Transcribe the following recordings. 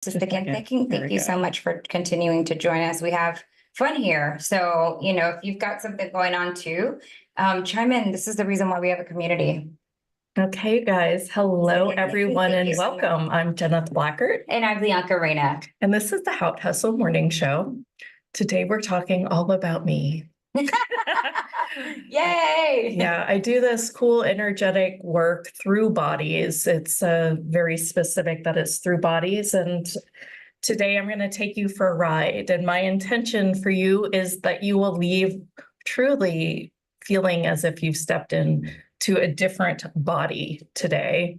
Just again, thank you so much for continuing to join us. We have fun here. So, if you've got something going on too, chime in. This is the reason why we have a community. Okay, guys. Hello, everyone, and welcome. I'm Jeneth Blackert. And I'm Lyanca. And this is the How to Hustle Morning Show. Today, we're talking all about me. Yay! Yeah, I do this cool energetic work through bodies. It's very specific that it's through bodies. And today I'm going to take you for a ride. And my intention for you is that you will leave truly feeling as if you've stepped in to a different body today.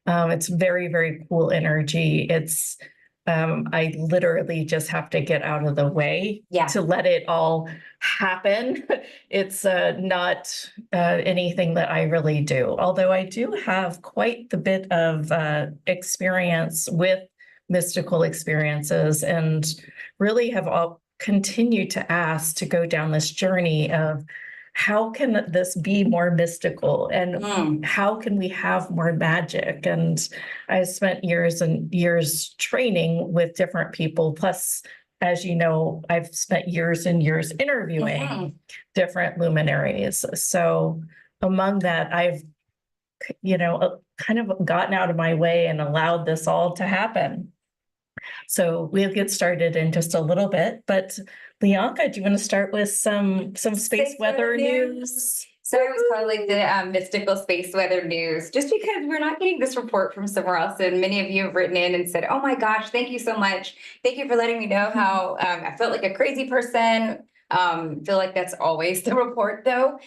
It's very, very cool energy. It's I literally just have to get out of the way to let it all happen. It's not anything that I really do, although I do have quite the bit of experience with mystical experiences and really have all continued to ask to go down this journey of how can this be more mystical and how can we have more magic? And I spent years and years training with different people. Plus, as you know, I've spent years and years interviewing different luminaries. So among that, I've, kind of gotten out of my way and allowed this all to happen. So we'll get started in just a little bit, but Lyanca, do you want to start with some space weather news? So I was calling like the mystical space weather news, just because we're not getting this report from somewhere else. And many of you have written in and said, oh my gosh, thank you so much. Thank you for letting me know how I felt like a crazy person. Feel like that's always the report though,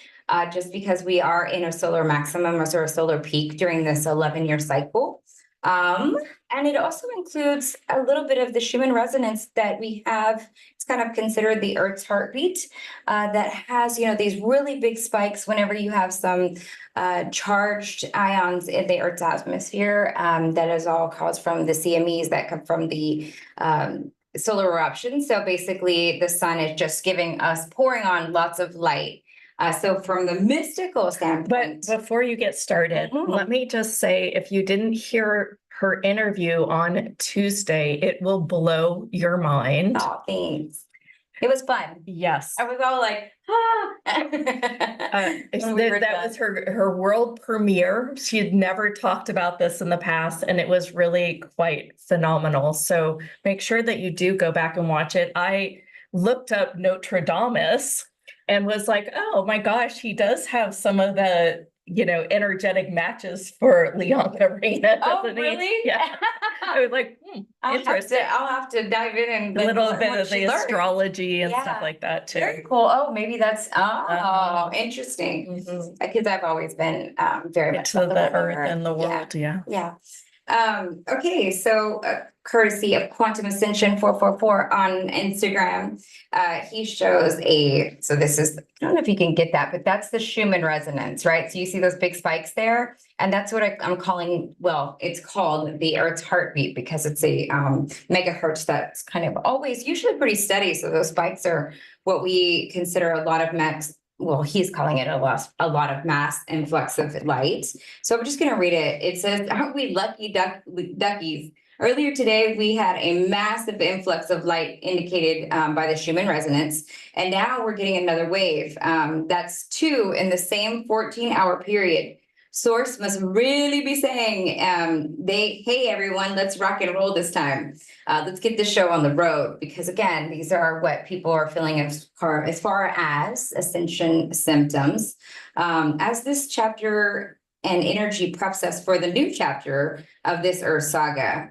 just because we are in a solar maximum or sort of solar peak during this 11-year cycle. And it also includes a little bit of the Schumann resonance that we have. It's kind of considered the Earth's heartbeat that has, these really big spikes whenever you have some charged ions in the Earth's atmosphere. That is all caused from the CMEs that come from the solar eruption. So basically, the sun is just giving us, pouring on lots of light. So from the mystical standpoint. But before you get started, let me just say, if you didn't hear her interview on Tuesday, it will blow your mind. Oh, thanks. It was fun. Yes. I was all like, that was her world premiere. She had never talked about this in the past, and it was really quite phenomenal. So make sure that you do go back and watch it. I looked up Notre Dame and was like, oh my gosh, he does have some of the, energetic matches for Lyanca Reina. Oh, really? Yeah. I was like, interesting. I'll have to dive in and a little bit of the astrology and stuff like that too. Very cool. Oh, maybe that's interesting. Because I've always been very much to the earth and the world. Yeah. Okay, so courtesy of Quantum Ascension 444 on Instagram, he shows so this is, I don't know if you can get that, but that's the Schumann resonance, right? So you see those big spikes there, and that's what I'm calling, it's called the Earth's heartbeat because it's a megahertz that's kind of always usually pretty steady. So those spikes are what we consider a lot of he's calling it a lot of mass influx of light. So I'm just going to read it. It says, aren't we lucky duckies? Earlier today, we had a massive influx of light indicated by the Schumann resonance. And now we're getting another wave. That's 2 in the same 14-hour period. Source must really be saying, hey, everyone, let's rock and roll this time. Let's get this show on the road. Because again, these are what people are feeling as far as ascension symptoms. As this chapter and energy preps us for the new chapter of this Earth saga,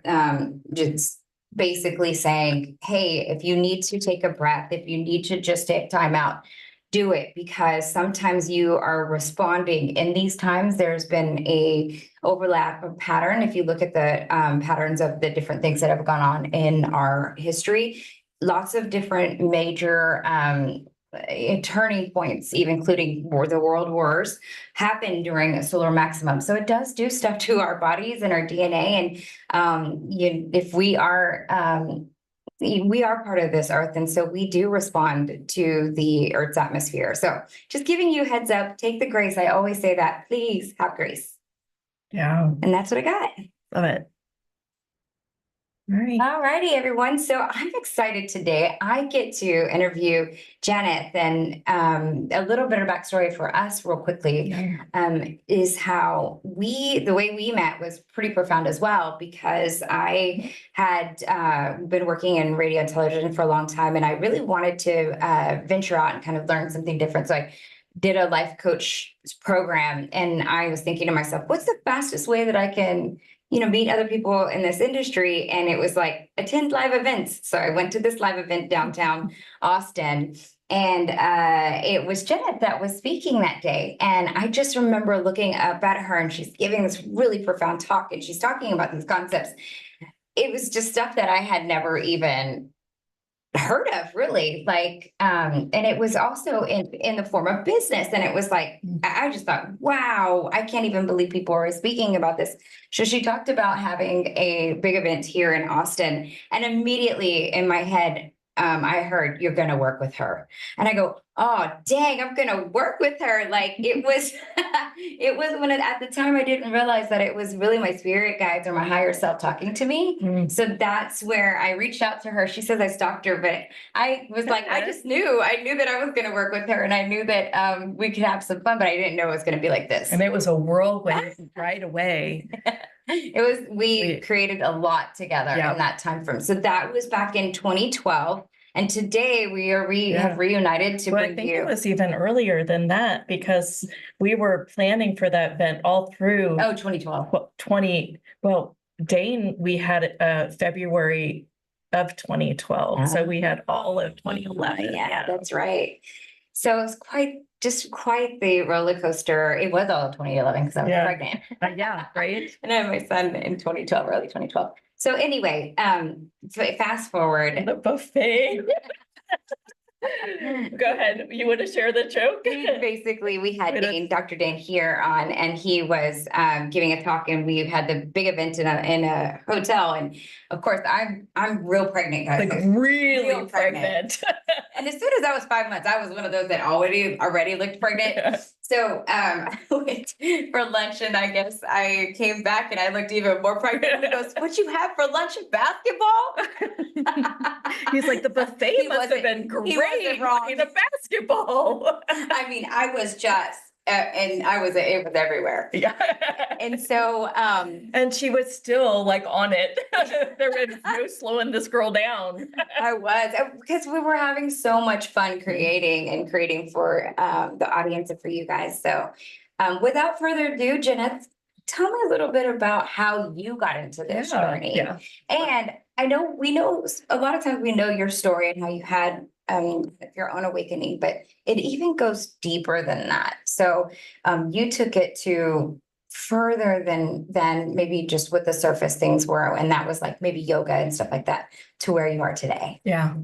just basically saying, hey, if you need to take a breath, if you need to just take time out, do it, because sometimes you are responding. In these times, there's been a overlap of pattern. If you look at the patterns of the different things that have gone on in our history, lots of different major turning points, even including the world wars, happened during a solar maximum. So it does do stuff to our bodies and our DNA. And if we are part of this earth, and so we do respond to the Earth's atmosphere. So just giving you a heads up, take the grace. I always say that, please have grace. Yeah. And that's what I got. Love it. All right. All righty, everyone. So I'm excited today. I get to interview Jeneth, and a little bit of backstory for us, real quickly, is how the way we met was pretty profound as well, because I had been working in radio and television for a long time, and I really wanted to venture out and kind of learn something different. So I did a life coach program, and I was thinking to myself, what's the fastest way that I can meet other people in this industry? And it was like, attend live events. So I went to this live event downtown Austin, and it was Jeneth that was speaking that day. And I just remember looking up at her, and she's giving this really profound talk, and she's talking about these concepts. It was just stuff that I had never even heard of, really, and it was also in the form of business, and it was like, I just thought, wow, I can't even believe people are speaking about this. So she talked about having a big event here in Austin, and immediately in my head, I heard, you're going to work with her. And I go, oh, dang, I'm going to work with her. Like, it was, at the time, I didn't realize that it was really my spirit guides or my higher self talking to me. So that's where I reached out to her. She says I stalked her, but I was like, I knew that I was going to work with her, and I knew that we could have some fun, but I didn't know it was going to be like this. And it was a whirlwind right away. We created a lot together in that time frame. So that was back in 2012. And today we have reunited to bring you. I think it was even earlier than that, because we were planning for that event all through 2012. Dane, we had February of 2012. So we had all of 2011. Yeah, that's right. So it was quite the roller coaster. It was all of 2011 because I was pregnant. Yeah, right. And I had my son in 2012, early 2012. So anyway, fast forward. The buffet. Go ahead. You want to share the joke? Basically, we had Dr. Dane here on, and he was giving a talk, and we had the big event in a hotel. And of course, I'm real pregnant, guys. Like really pregnant. And as soon as I was 5 months, I was one of those that already looked pregnant. Yeah. So I went for lunch, and I guess I came back and I looked even more pregnant. He goes, "What you have for lunch? Basketball?" He's like, the buffet must have been great. He wasn't wrong. The basketball. I mean, I was just, it was everywhere. Yeah. And so, and she was still like on it. There was no slowing this girl down. I was, because we were having so much fun creating for the audience and for you guys. So without further ado, Jeneth, tell me a little bit about how you got into this journey. Yeah. And we know a lot of times we know your story and how you had your own awakening, but it even goes deeper than that. So you took it to further than maybe just what the surface things were, and that was like maybe yoga and stuff like that, to where you are today. Yeah.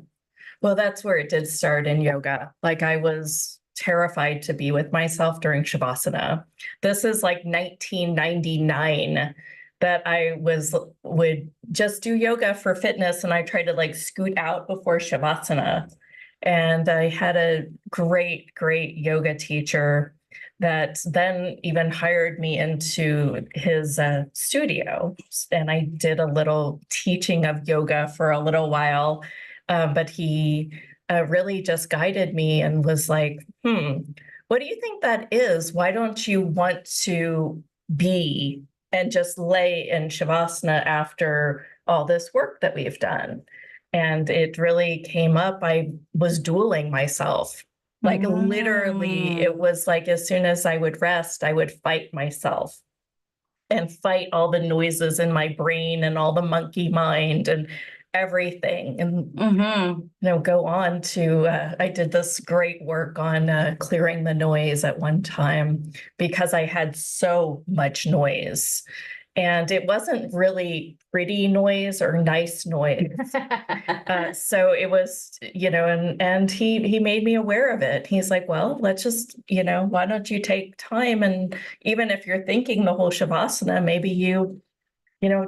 Well, that's where it did start, in yoga. Like, I was terrified to be with myself during Shavasana. This is like 1999 that I would just do yoga for fitness, and I tried to like scoot out before Shavasana. And I had a great yoga teacher that then even hired me into his studio. And I did a little teaching of yoga for a little while, but he really just guided me and was like, what do you think that is? Why don't you want to be and just lay in Shavasana after all this work that we've done? And it really came up. I was dueling myself. Like literally, it was like, as soon as I would rest, I would fight myself and fight all the noises in my brain and all the monkey mind and everything. And, go on to, I did this great work on clearing the noise at one time, because I had so much noise. And it wasn't really pretty noise or nice noise. So it was, and he made me aware of it. He's like, well, let's just, why don't you take time? And even if you're thinking the whole Shavasana, maybe you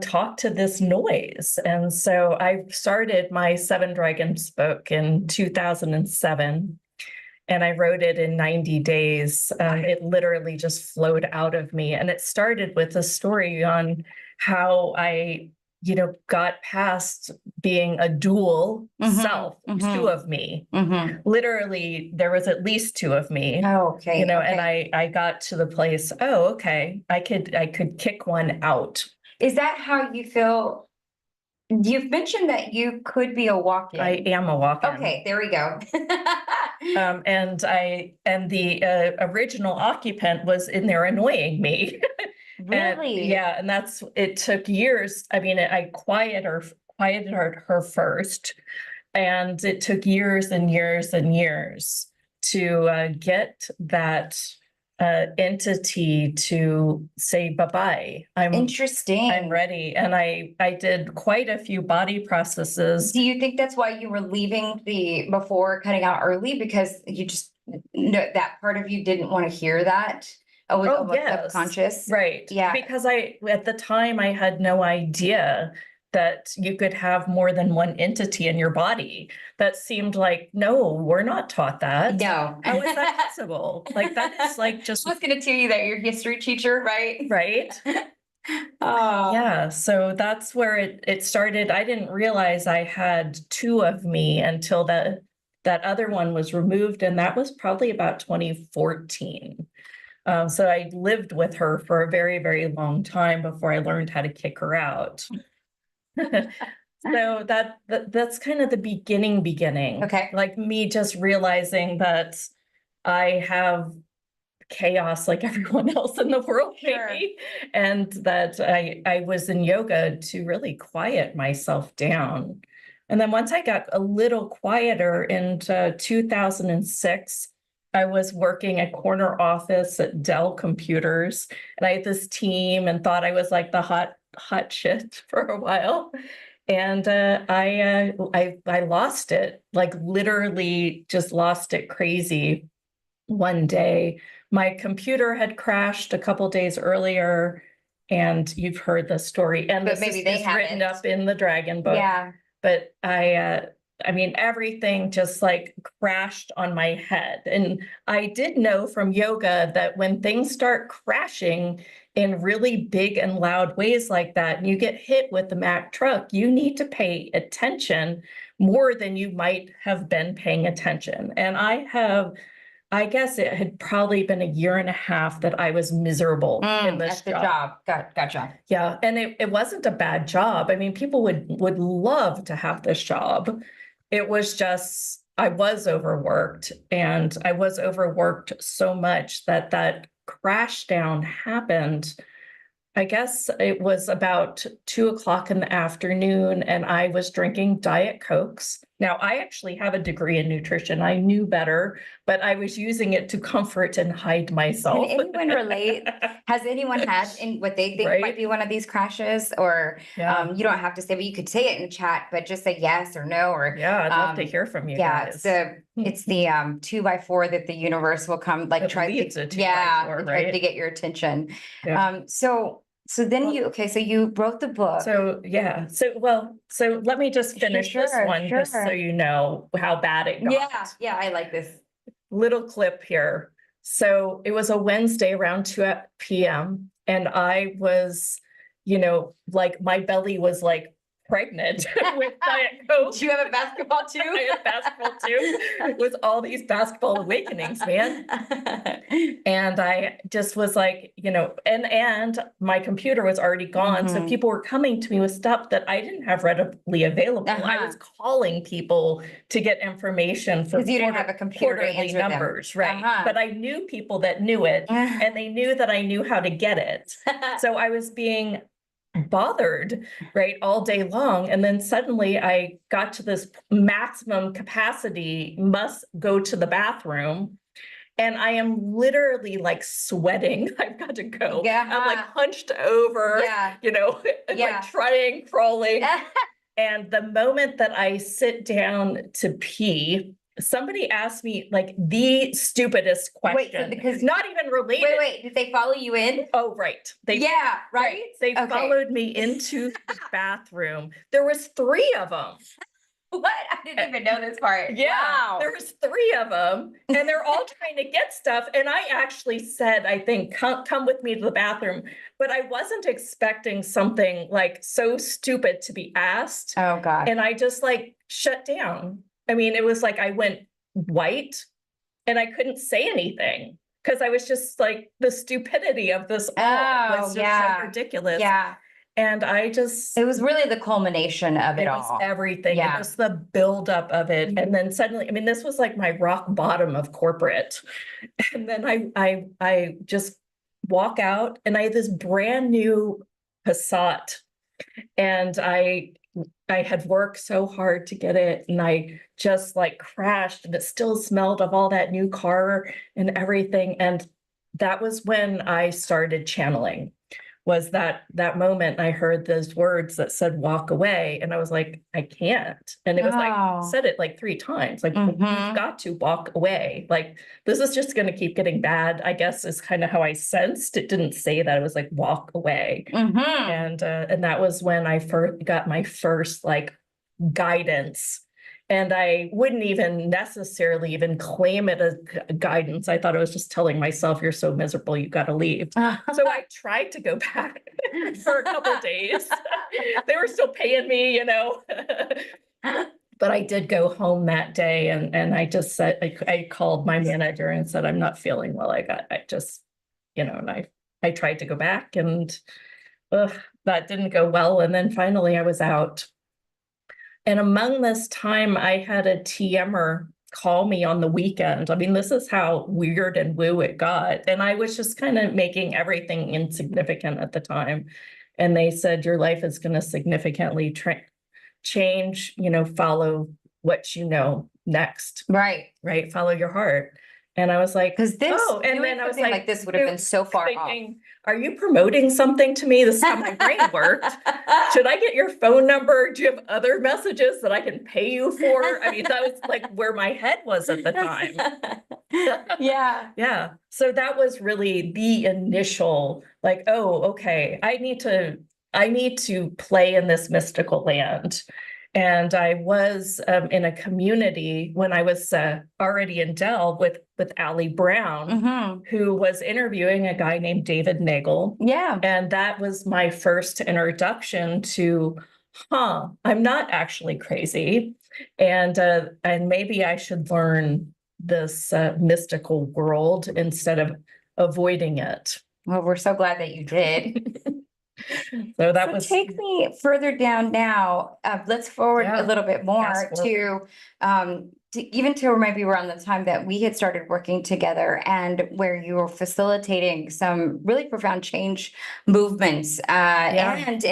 talk to this noise. And so I started my Seven Dragons book in 2007. And I wrote it in 90 days. It literally just flowed out of me. And it started with a story on how I got past being a dual self, two of me. Literally, there was at least two of me. Oh, okay. And Okay. I got to the place, oh, okay, I could kick one out. Is that how you feel? You've mentioned that you could be a walk-in. I am a walk-in. Okay, there we go. And the original occupant was in there annoying me. Really? And it took years. I mean, I quieted her first, and it took years and years and years to get that entity to say bye-bye. Interesting. I'm ready. And I did quite a few body processes. Do you think that's why you were leaving before cutting out early? Because you just that part of you didn't want to hear that? Yes. Subconscious. Right. Yeah. Because at the time I had no idea that you could have more than one entity in your body. That seemed like, no, we're not taught that. No. How is that possible? Like, that is like just. I was going to tell you that you're a history teacher, right? Right. Oh. Yeah. So that's where it started. I didn't realize I had two of me until that other one was removed. And that was probably about 2014. So I lived with her for a very, very long time before I learned how to kick her out. So that's kind of the beginning. Okay. Like me just realizing that I have chaos like everyone else in the world, maybe. And that I was in yoga to really quiet myself down. And then once I got a little quieter in 2006, I was working a corner office at Dell Computers, and I had this team and thought I was like the hot shit for a while. And I lost it, like literally just lost it crazy one day. My computer had crashed a couple days earlier, and you've heard the story. And But this maybe is written up in the Dragon book. Yeah. But I mean, everything just like crashed on my head. And I did know from yoga that when things start crashing in really big and loud ways like that, and you get hit with the Mack truck, you need to pay attention more than you might have been paying attention. And I guess it had probably been a year and a half that I was miserable in this job. Gotcha. Yeah. And it wasn't a bad job. I mean, people would love to have this job. It was just, I was overworked, and I was overworked so much that crash down happened. I guess it was about 2:00 in the afternoon, and I was drinking Diet Cokes. Now, I actually have a degree in nutrition. I knew better, but I was using it to comfort and hide myself. Can anyone relate? Has anyone had what they think might be one of these crashes? Or you don't have to say, but you could say it in chat, but just say yes or no. Or I'd love to hear from you guys. It's the 2x4 that the universe will come try to get your attention. So then so you wrote the book. So let me just finish this one just so you know how bad it got. Yeah, I like this little clip here. So it was a Wednesday around 2 p.m. and I was, like my belly was like pregnant with Diet Coke. Do you have a basketball too? I have basketball too. With all these basketball awakenings, man. And I just was like, and my computer was already gone. So people were coming to me with stuff that I didn't have readily available. I was calling people to get information for you didn't have a computer to answer numbers, right? But I knew people that knew it, and they knew that I knew how to get it. So I was being bothered all day long, and then suddenly I got to this maximum capacity, must go to the bathroom, and I am literally like sweating. I've got to go. I'm like hunched over, like trying, crawling. And the moment that I sit down to pee, somebody asked me like the stupidest question. Because not even related. Wait, did they follow you in? Oh, right. They followed me into the bathroom. There was 3 of them. What? I didn't even know this part. Yeah, Wow. there was 3 of them, and they're all trying to get stuff. And I actually said, I think, come with me to the bathroom. But I wasn't expecting something like so stupid to be asked. Oh God. And I just like shut down. I mean, it was like I went white and I couldn't say anything because I was just like, the stupidity of this all was just so ridiculous. Yeah. And I just, it was really the culmination of it was all. everything. Yeah. It was the buildup of it. And then suddenly, I mean, this was like my rock bottom of corporate. And then I just walk out and I had this brand new Passat. And I had worked so hard to get it, and I just like crashed, and it still smelled of all that new car and everything. And that was when I started channeling, was that moment I heard those words that said walk away, and I was like, I can't. And it was like, said it like 3 times, like, you've got to walk away. Like, this is just going to keep getting bad, I guess, is kind of how I sensed. It didn't say that. It was like, walk away. And that was when I first got my first like guidance. And I wouldn't even necessarily even claim it as guidance. I thought I was just telling myself, you're so miserable, you got to leave. So I tried to go back for a couple of days. They were still paying me, you know. But I did go home that day, and I just said, I called my manager and said, I'm not feeling well. I just, you know, and I tried to go back, and that didn't go well. And then finally I was out. And among this time, I had a TMer call me on the weekend. I mean, this is how weird and woo it got. And I was just kind of making everything insignificant at the time. And they said, your life is going to significantly change, you know, follow what you know next. Right. Follow your heart. And I was like, because this, and then I was like, this would have been so far thinking, are you promoting something to me? This is how my brain worked. Should I get your phone number? Do you have other messages that I can pay you for? I mean, that was like where my head was at the time. Yeah. So that was really the initial, like, oh, okay, I need to play in this mystical land. And I was in a community when I was already in Dell with Allie Brown, who was interviewing a guy named David Nagel. Yeah. And that was my first introduction to, I'm not actually crazy. And maybe I should learn this mystical world instead of avoiding it. Well, we're so glad that you did. So that was. Take me further down now. Let's forward a little bit more to even to maybe around the time that we had started working together, and where you were facilitating some really profound change movements, and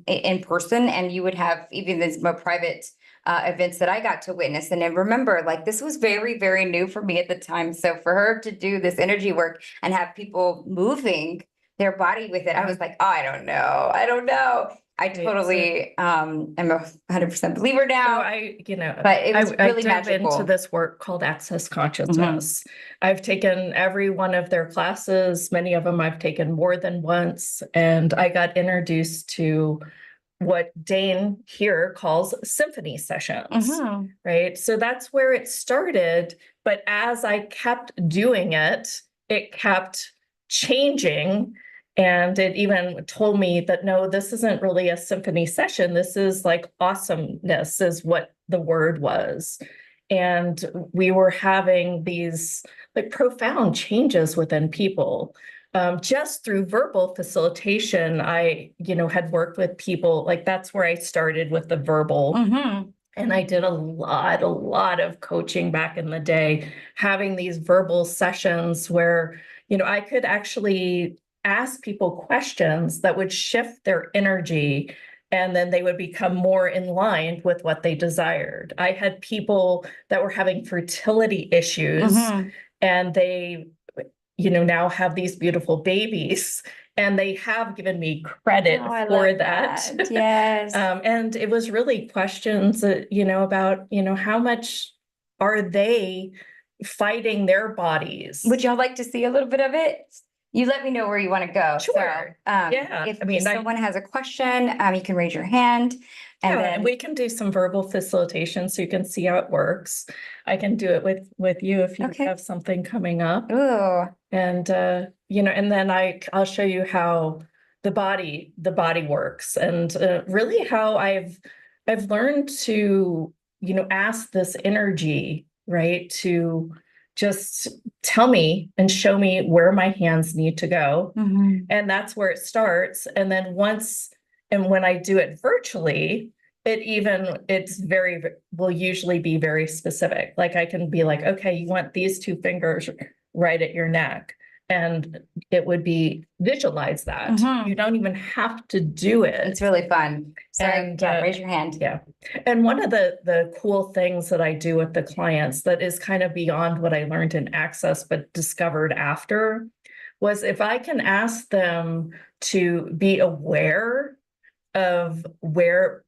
in person, and you would have even these more private events that I got to witness. And I remember, like, this was very, very new for me at the time. So for her to do this energy work and have people moving their body with it, I was like, oh, I don't know. I totally am a 100% believer now. So but it was really dove magical. into this work called Access Consciousness. I've taken every one of their classes. Many of them I've taken more than once, and I got introduced to what Dane here calls symphony sessions, right? So that's where it started. But as I kept doing it, it kept changing. And it even told me that, no, this isn't really a symphony session. This is like awesomeness is what the word was. And we were having these like profound changes within people. Just through verbal facilitation, I, had worked with people, like that's where I started with the verbal. And I did a lot of coaching back in the day, having these verbal sessions where, I could actually ask people questions that would shift their energy, and then they would become more in line with what they desired. I had people that were having fertility issues, and they, now have these beautiful babies, and they have given me credit for that. Yes. And it was really questions that, about, how much are they fighting their bodies? Would y'all like to see a little bit of it? You let me know where you want to go. Sure. So, if someone has a question, you can raise your hand. And Yeah, then and we can do some verbal facilitation so you can see how it works. I can do it with you if you Okay. have something coming up. ooh, And and then I'll show you how the body works, and really how I've learned to, ask this energy, right, to just tell me and show me where my hands need to go. mhm. And that's where it starts. And then when I do it virtually, will usually be very specific. Like I can be like, okay, you want these two fingers right at your neck. And it would be visualize that. Mhm. You don't even have to do it. It's really fun. Sorry, And, yeah, raise your hand. Yeah. And one of the cool things that I do with the clients that is kind of beyond what I learned in Access, but discovered after, was if I can ask them to be aware of where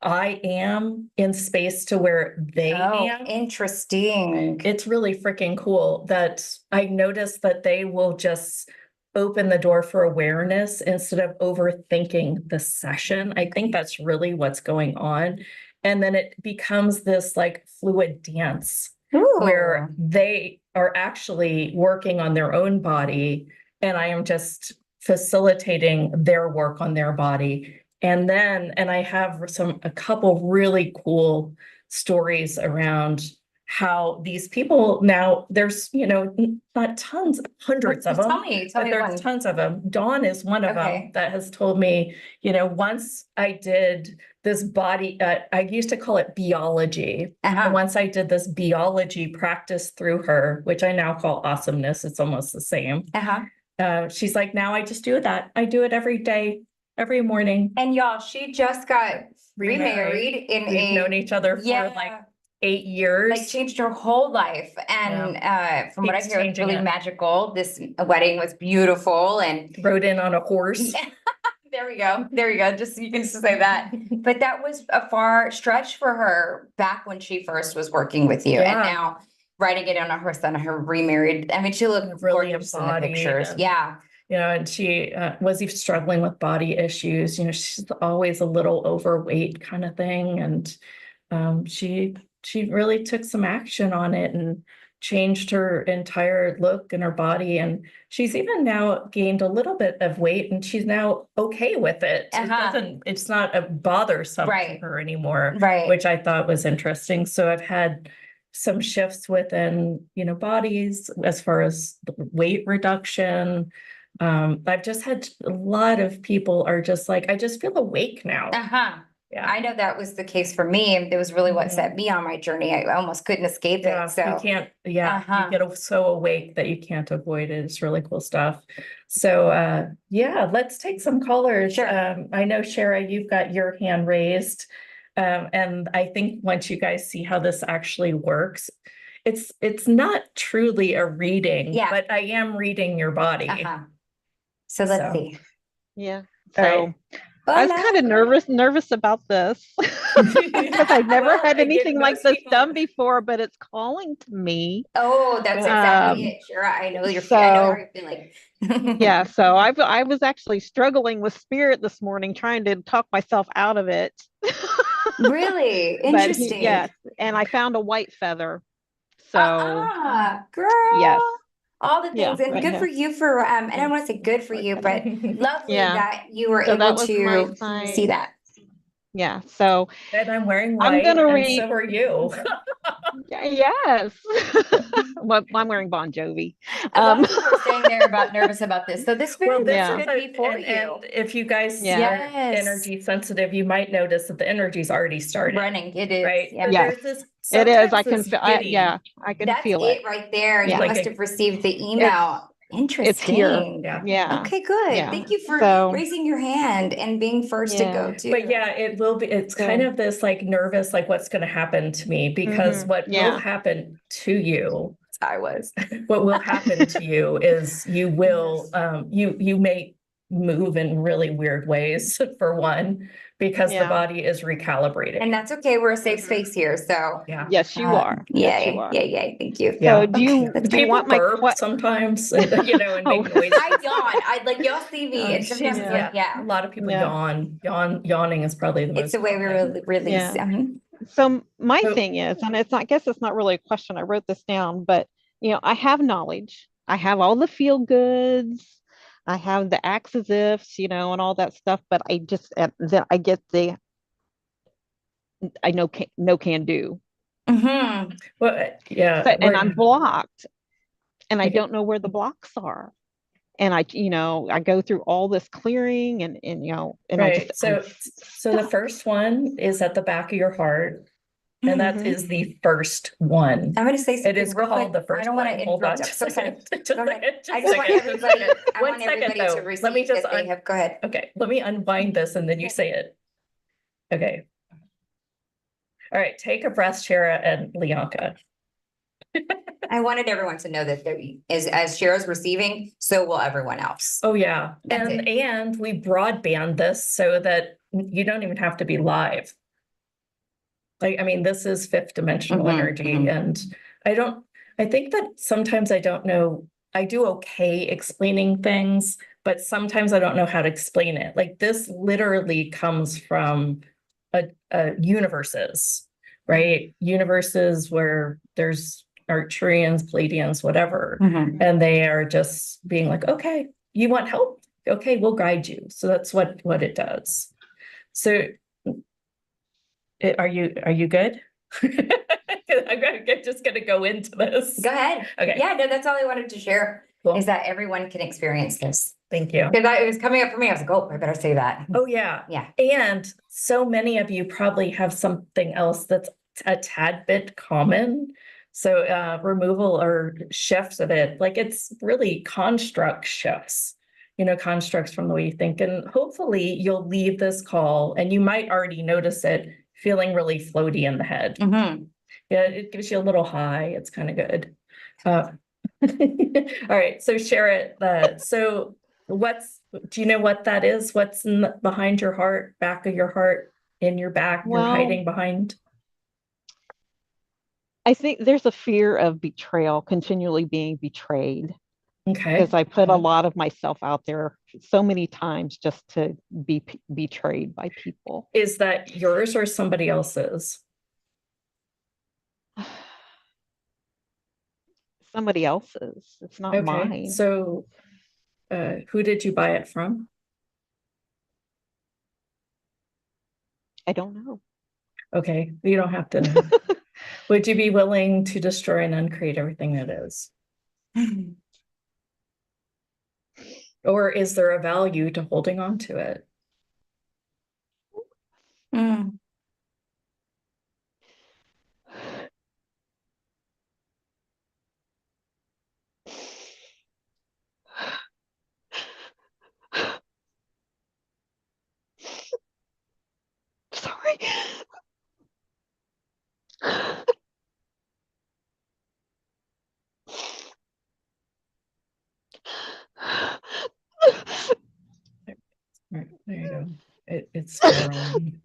I am in space to where they Oh, am. interesting. It's really freaking cool that I notice that they will just open the door for awareness instead of overthinking the session. I think that's really what's going on. And then it becomes this like fluid dance where Ooh. they are actually working on their own body, and I am just facilitating their work on their body. And I have a couple really cool stories around how these people now, there's, not tons, hundreds of them, Tell me but there's one. tons of them. Dawn is one of them Okay. that has told me, once I did this body, I used to call it biology. And Uh-huh. once I did this biology practice through her, which I now call awesomeness, it's almost the same. Uh-huh. She's like, now I just do that. I do it every day, every morning. And y'all, she just got remarried in We've known each other for like 8 years. Like changed her whole life. And from what I Keeps hear, it's really changing it. magical. This wedding was beautiful and Rode in on a horse. there we go. There we go. Just you can just say that. But that was a far stretch for her back when she first was working with you. And Yeah. now riding it on a horse on her remarried. I mean, she looked Really gorgeous in the embodied pictures. and- Yeah. And she was even struggling with body issues. She's always a little overweight kind of thing. And she really took some action on it and changed her entire look and her body. And she's even now gained a little bit of weight, and she's now okay with it. It's not a bothersome to her anymore, Right. which I thought was interesting. So I've had some shifts within, bodies as far as weight reduction. I've just had a lot of people are just like, I just feel awake now. Yeah. I know that was the case for me. It was really what set me on my journey. I almost couldn't escape it. So you can't, you get so awake that you can't avoid it. It's really cool stuff. So let's take some callers. Sure. I know, Shara, you've got your hand raised. And I think once you guys see how this actually works, it's not truly a reading, but I am reading your body. So let's see. Yeah. All right. I was kind of nervous about this because I've never had anything like this done before, but it's calling to me. Oh, that's exactly it. Sure, I know you're. I know how you're feeling. Yeah, so I was actually struggling with spirit this morning, trying to talk myself out of it. Really interesting. Yes, and I found a white feather. So, girl. Yes. All the things, and good for you for and I don't want to say good for you, but lovely that you were able to see that. Yeah, so and I'm wearing white, I'm gonna read. So are you? Yes. Well, I'm wearing Bon Jovi. A lot of people are saying they're nervous about this. So this could be for you. And if you guys are energy sensitive, you might notice that the energy's already started. Running. It is. Right. Yeah. There's this, it is. I can feel. I can feel it. That's it right there. Yeah. You must have received the email. Interesting. It's here. Yeah. Okay, good. Yeah. Thank you for raising your hand and being first to go too. But it will be, it's kind of this like nervous, like what's going to happen to me, because what will happen to you, what will happen to you is you will, you may move in really weird ways for one, because the Yeah. body is recalibrating. And that's okay. We're a safe space here. So Yeah. Yes, you are. Yes, you yay, are. yay, yay. Thank you. Yeah. So do you, Okay. do you People want my burp sometimes, and, and Oh. make noise. I yawn. I like y'all see me, and sometimes it's like, A yeah, lot of people Yeah. yawning is probably the most it's the way we common. release. Yeah. So my So- thing is, and I guess it's not really a question, I wrote this down, but I have knowledge. I have all the feel goods. I have the acts as ifs, and all that stuff, but I just, then I get I know no can do. Well, yeah. But, and we're- I'm blocked and I Okay. don't know where the blocks are. And I go through all this clearing and and Right. I'm So the stuck. first one is at the back of your heart, and that Mhm. is the first one. I'm going to say It something is real called quick. the first I don't want one. to Hold on interrupt. I'm just so a sorry. second. Just Go a ahead. second. Just I a just want second. everybody. I One want second, everybody though. to Let me receive just that they have. Go ahead. Okay, let me unwind this and then you say it. Okay. All right, take a breath, Shara and Lyanca. I wanted everyone to know that there is, as Shara's receiving, so will everyone else. Oh, yeah. That's And we broadband this so that you don't even have to be live. Like, I mean, this is fifth dimensional Mhm, energy. mhm. And I think that sometimes I don't know, I do okay explaining things, but sometimes I don't know how to explain it. Like this literally comes from universes, right? Universes where there's Arcturians, Pleiadians, whatever. Mhm. And they are just being like, okay, you want help? Okay, we'll guide you. So that's what it does. So are you good? I'm just gonna go into this. Go ahead. Okay. Yeah, no, that's all I wanted to share Cool. is that everyone can experience this. Thank you. Because it was coming up for me. I was like, oh, I better say that. Oh, yeah. Yeah. And so many of you probably have something else that's a tad bit common. So removal or shifts of it, like it's really construct shifts, constructs from the way you think. And hopefully you'll leave this call and you might already notice it feeling really floaty in the head. Mm-hmm. Yeah, it gives you a little high. It's kind of good. All right, so share it. So do you know what that is? What's behind your heart, back of your heart, in your back, you're Well, hiding behind? I think there's a fear of betrayal, continually being betrayed, Okay. because I put a lot of myself out there so many times just to be betrayed by people. Is that yours or somebody else's? Somebody else's. It's not Okay, mine. so who did you buy it from? I don't know. Okay, you don't have to know. Would you be willing to destroy and uncreate everything that is? Or is there a value to holding on to it? Mm. Sorry. Right, there you go. It's spiraling.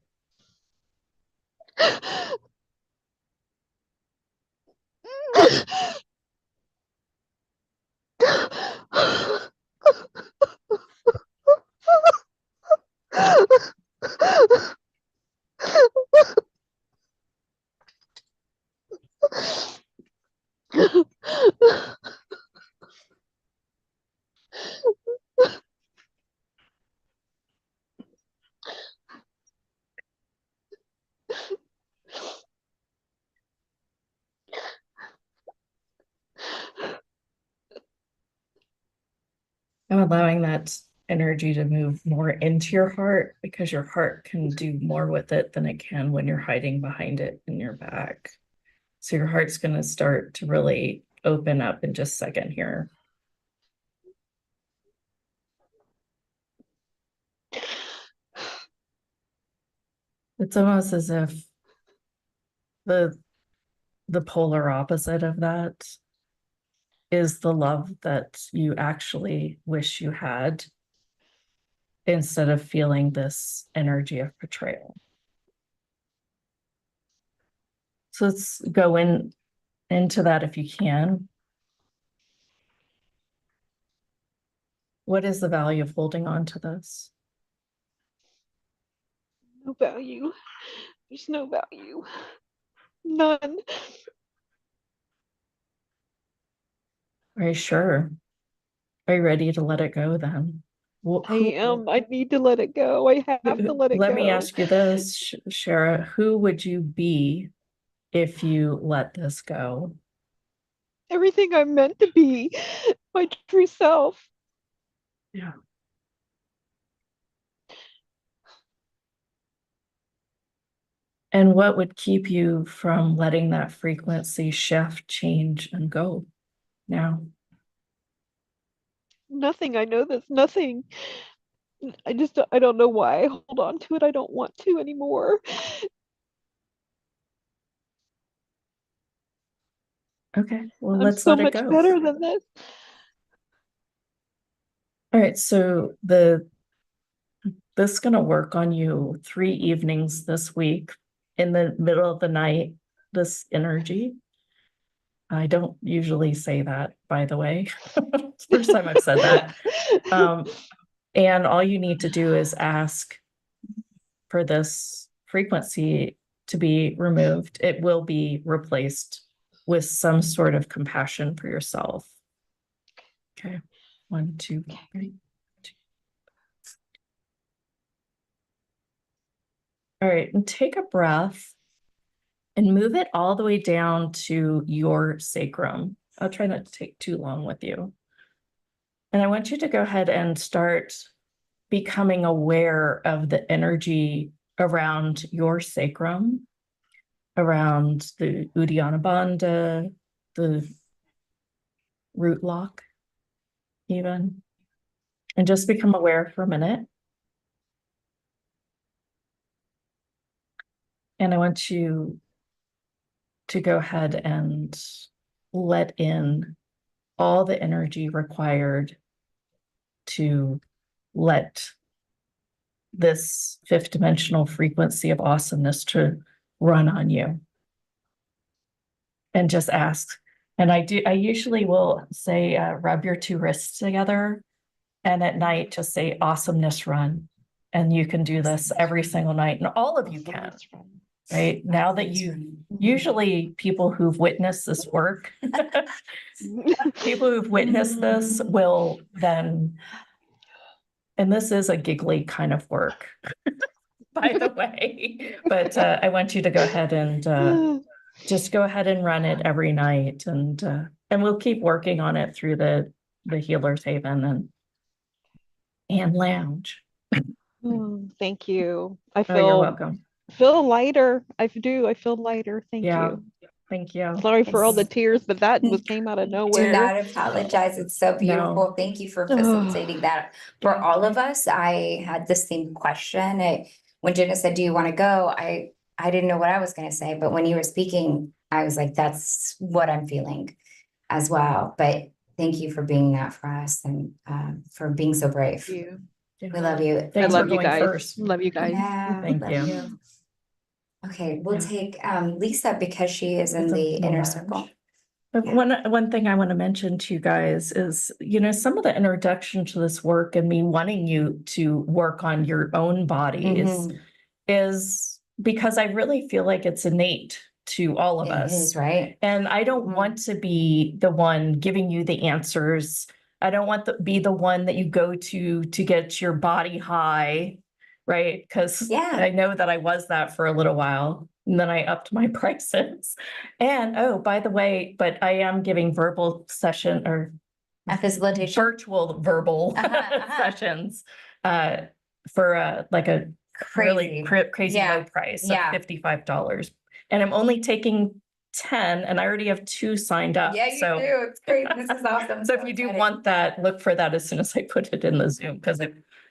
I'm allowing that energy to move more into your heart because your heart can do more with it than it can when you're hiding behind it in your back. So your heart's going to start to really open up in just a second here. It's almost as if the polar opposite of that is the love that you actually wish you had. instead of feeling this energy of betrayal. So let's go into that if you can. What is the value of holding on to this? No value. There's no value. None. Are you sure? Are you ready to let it go then? I am. I need to let it go. I have to let it go. Let me ask you this, Shara, who would you be if you let this go? Everything I'm meant to be, my true self. Yeah. And what would keep you from letting that frequency shift, change, and go now? Nothing. I know there's nothing. I don't know why I hold on to it. I don't want to anymore. Okay, well, I'm let's so let it much go. better than this. All right, so this is going to work on you 3 evenings this week in the middle of the night, this energy. I don't usually say that, by the way. First time I've said that. And all you need to do is ask for this frequency to be removed. It will be replaced with some sort of compassion for yourself. Okay. 1, 2, 3. All right, and take a breath and move it all the way down to your sacrum. I'll try not to take too long with you. And I want you to go ahead and start becoming aware of the energy around your sacrum, around the Uddiyana Bandha, the root lock, even. And just become aware for a minute. And I want you to go ahead and let in all the energy required to let this 5th dimensional frequency of awesomeness to run on you. And just ask. And I usually will say, rub your 2 wrists together. And at night, just say awesomeness run. And you can do this every single night. And all of you can, right? Now that usually people who've witnessed this work, people who've witnessed this will then, and this is a giggly kind of work, by the way, but I want you to go ahead and just go ahead and run it every night, and we'll keep working on it through the Healer's Haven and Lounge. Thank you. I Oh, you're welcome. feel lighter. I do. I feel lighter. Thank you. Thank you. Sorry for all the tears, but that came out of Do nowhere. not apologize. It's so beautiful. No. Thank you for facilitating that. For all of us, I had the same question. When Jeneth said, "Do you want to go?" I didn't know what I was going to say, but when you were speaking, I was like, "That's what I'm feeling as well." But thank you for being that for us and for being so brave. Thank you. We love you. Thanks I love for you going guys. first. Love you guys. Yeah, Thank love you. Okay, we'll Yeah. take Lisa because she is in the inner circle. But one thing I want to mention to you guys is, some of the introduction to this work and me wanting you to work on your own bodies is because I really feel like it's innate to all of us. It is, right? And I don't want to be the one giving you the answers. I don't want to be the one that you go to get your body high, right? Because I know that I was that for a little while. And then I upped my prices. And oh, by the way, but I am giving verbal session or a facilitation, virtual verbal sessions for like a really crazy low price of $55. And I'm only taking 10 and I already have 2 signed up. Yeah, you do. It's great. This is awesome. So if you do want that, look for that as soon as I put it in the Zoom, because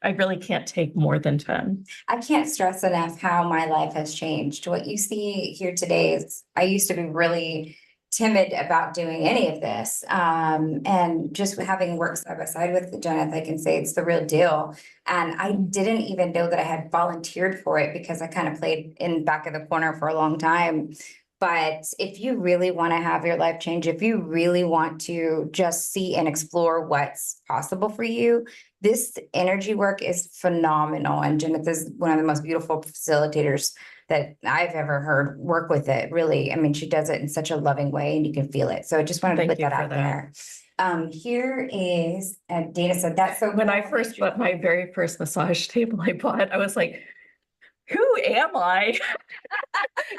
I really can't take more than 10. I can't stress enough how my life has changed. What you see here today is I used to be really timid about doing any of this. And just having worked side by side with Jeneth, I can say it's the real deal. And I didn't even know that I had volunteered for it because I kind of played in back of the corner for a long time. But if you really want to have your life change, if you really want to just see and explore what's possible for you, this energy work is phenomenal. And Jeneth is one of the most beautiful facilitators that I've ever heard work with it. Really, I mean, she does it in such a loving way and you can feel it. So I just wanted to Thank put you that for out that. there. Here is Dana said that. So When I first bought my very first massage table I bought, I was like, who am I?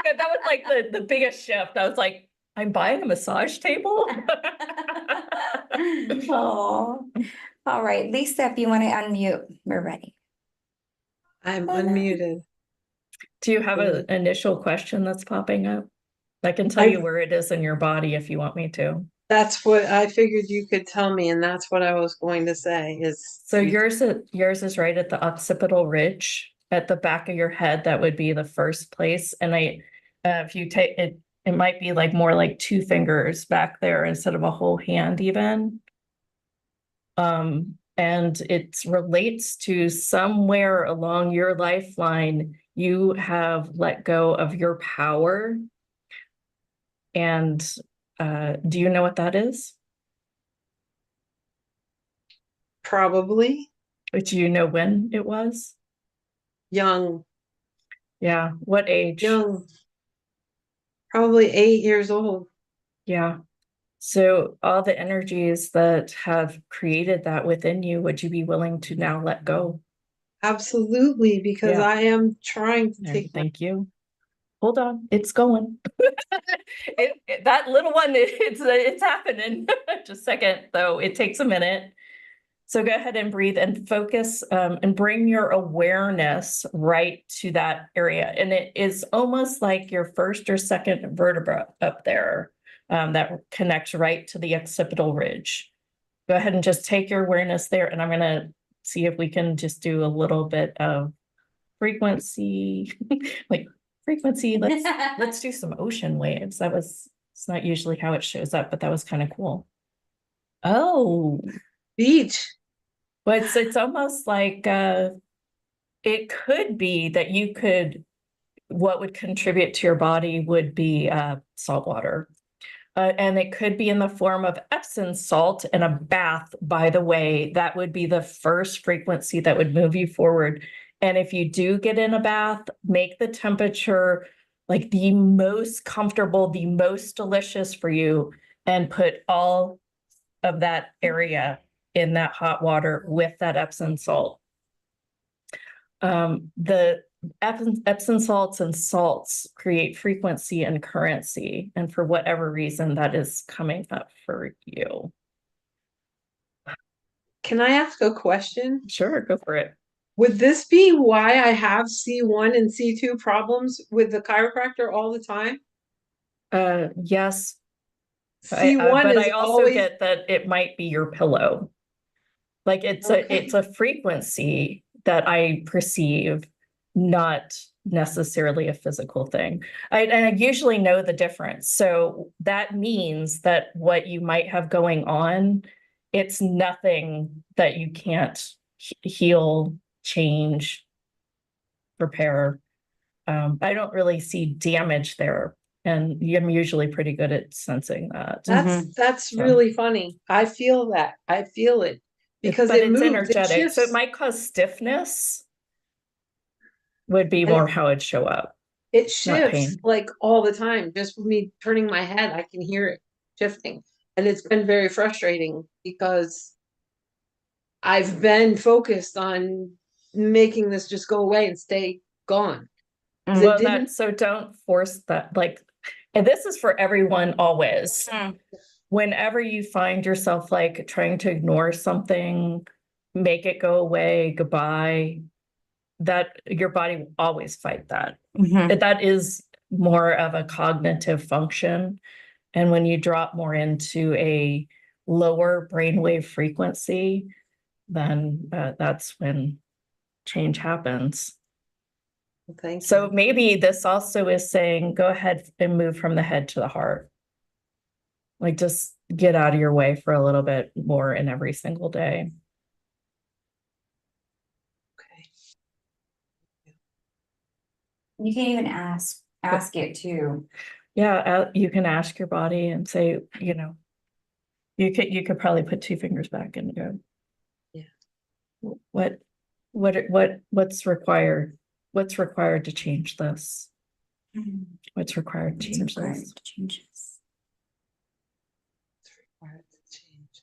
That was like the biggest shift. I was like, I'm buying a massage table? Oh, all right, Lisa, if you want to unmute, we're ready. I'm unmuted. Do you have an initial question that's popping up? I can tell you where it is in your body if you want me to. That's what I figured you could tell me, and that's what I was going to say is. So yours is right at the occipital ridge at the back of your head. That would be the first place. And if you take it, it might be like more like 2 fingers back there instead of a whole hand even. And it relates to somewhere along your lifeline, you have let go of your power. And do you know what that is? Probably Do you know when it was? young, Yeah. What age? probably 8 years old. Yeah. So all the energies that have created that within you, would you be willing to now let go? Absolutely, because Yeah. I am trying to take. Thank you. Hold on, it's going. That little one, it's happening. Just a second, though. It takes a minute. So go ahead and breathe and focus and bring your awareness right to that area. And it is almost like your first or second vertebra up there that connects right to the occipital ridge. Go ahead and just take your awareness there. And I'm going to see if we can just do a little bit of frequency, like frequency. Let's do some ocean waves. It's not usually how it shows up, but that was kind of cool. Oh, Beach. but it's almost like it could be that what would contribute to your body would be salt water. And it could be in the form of Epsom salt in a bath, by the way. That would be the first frequency that would move you forward. And if you do get in a bath, make the temperature like the most comfortable, the most delicious for you, and put all of that area in that hot water with that Epsom salt. The Epsom salts and salts create frequency and currency, and for whatever reason that is coming up for you. Can I ask a question? Sure, go for it. Would this be why I have C1 and C2 problems with the chiropractor all the time? Yes. C1 but is I also always get that it might be your pillow. Like it's a frequency that I perceive, not necessarily a physical thing. And I usually know the difference. So that means that what you might have going on, it's nothing that you can't heal, change, repair. I don't really see damage there. And I'm usually pretty good at sensing that. that's really funny. I feel that. I feel it because But it it's moves, energetic. it So it shifts. might cause stiffness would be And more how it'd show up. It Not shifts pain. like all the time. Just with me turning my head, I can hear it shifting. And it's been very frustrating because I've been focused on making this just go away and stay gone. 'Cause it Well, didn't. so don't force that. Like, and this is for everyone always. Whenever you find yourself like trying to ignore something, make it go away, goodbye, that your body will always fight that. That is more of a cognitive function. And when you drop more into a lower brainwave frequency, then that's when change happens. Thank So you. maybe this also is saying, go ahead and move from the head to the heart. Like just get out of your way for a little bit more in every single day. Okay. You can even ask it to. Yeah, you can ask your body and say, you could probably put two fingers back and go, Yeah. what's required? What's required to change this? What's required to It's change required this? to change this. It's required to change.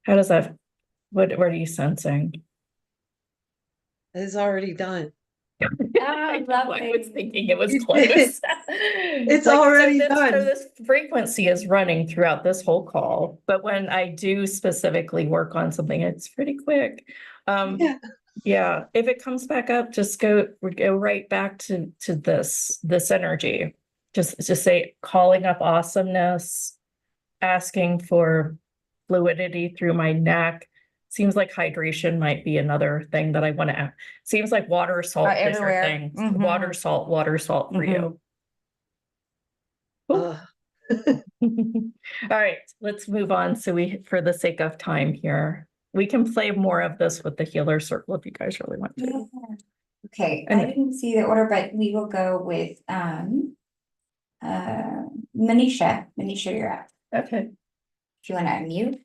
How does that, what are you sensing? It's already done. I love I was it. thinking it was You close. did. It's already so done. this frequency is running throughout this whole call, but when I do specifically work on something, it's pretty quick. Yeah. Yeah, if it comes back up, just go right back to this energy. Just say calling up awesomeness, asking for fluidity through my neck. Seems like hydration might be another thing that I want to add. Seems like water, salt is your everywhere. thing. Mhm. Water, salt for you. Cool. All right, let's move on. So for the sake of time here, we can play more of this with the healer circle if you guys really want to. Yeah. Okay, And- I didn't see the order, but we will go with Manisha. Manisha, you're up. Okay. If you want to unmute.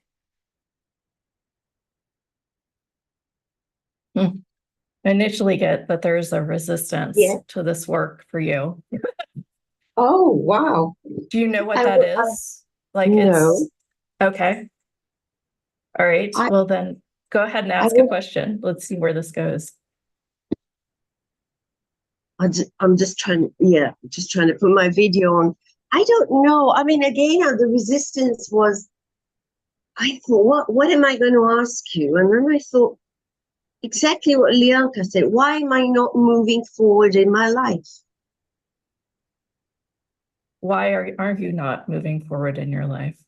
I initially get that there's a resistance Yeah. to this work for you. Oh, wow. Do you know what I that would- is? Like No. it's okay. All right. I- Well, then go ahead and ask a would- question. Let's see where this goes. I'm just trying, just trying to put my video on. I don't know. I mean, again, the resistance was, I thought, what am I going to ask you? And then I thought, exactly what Lyanca said. Why am I not moving forward in my life? Why aren't you not moving forward in your life?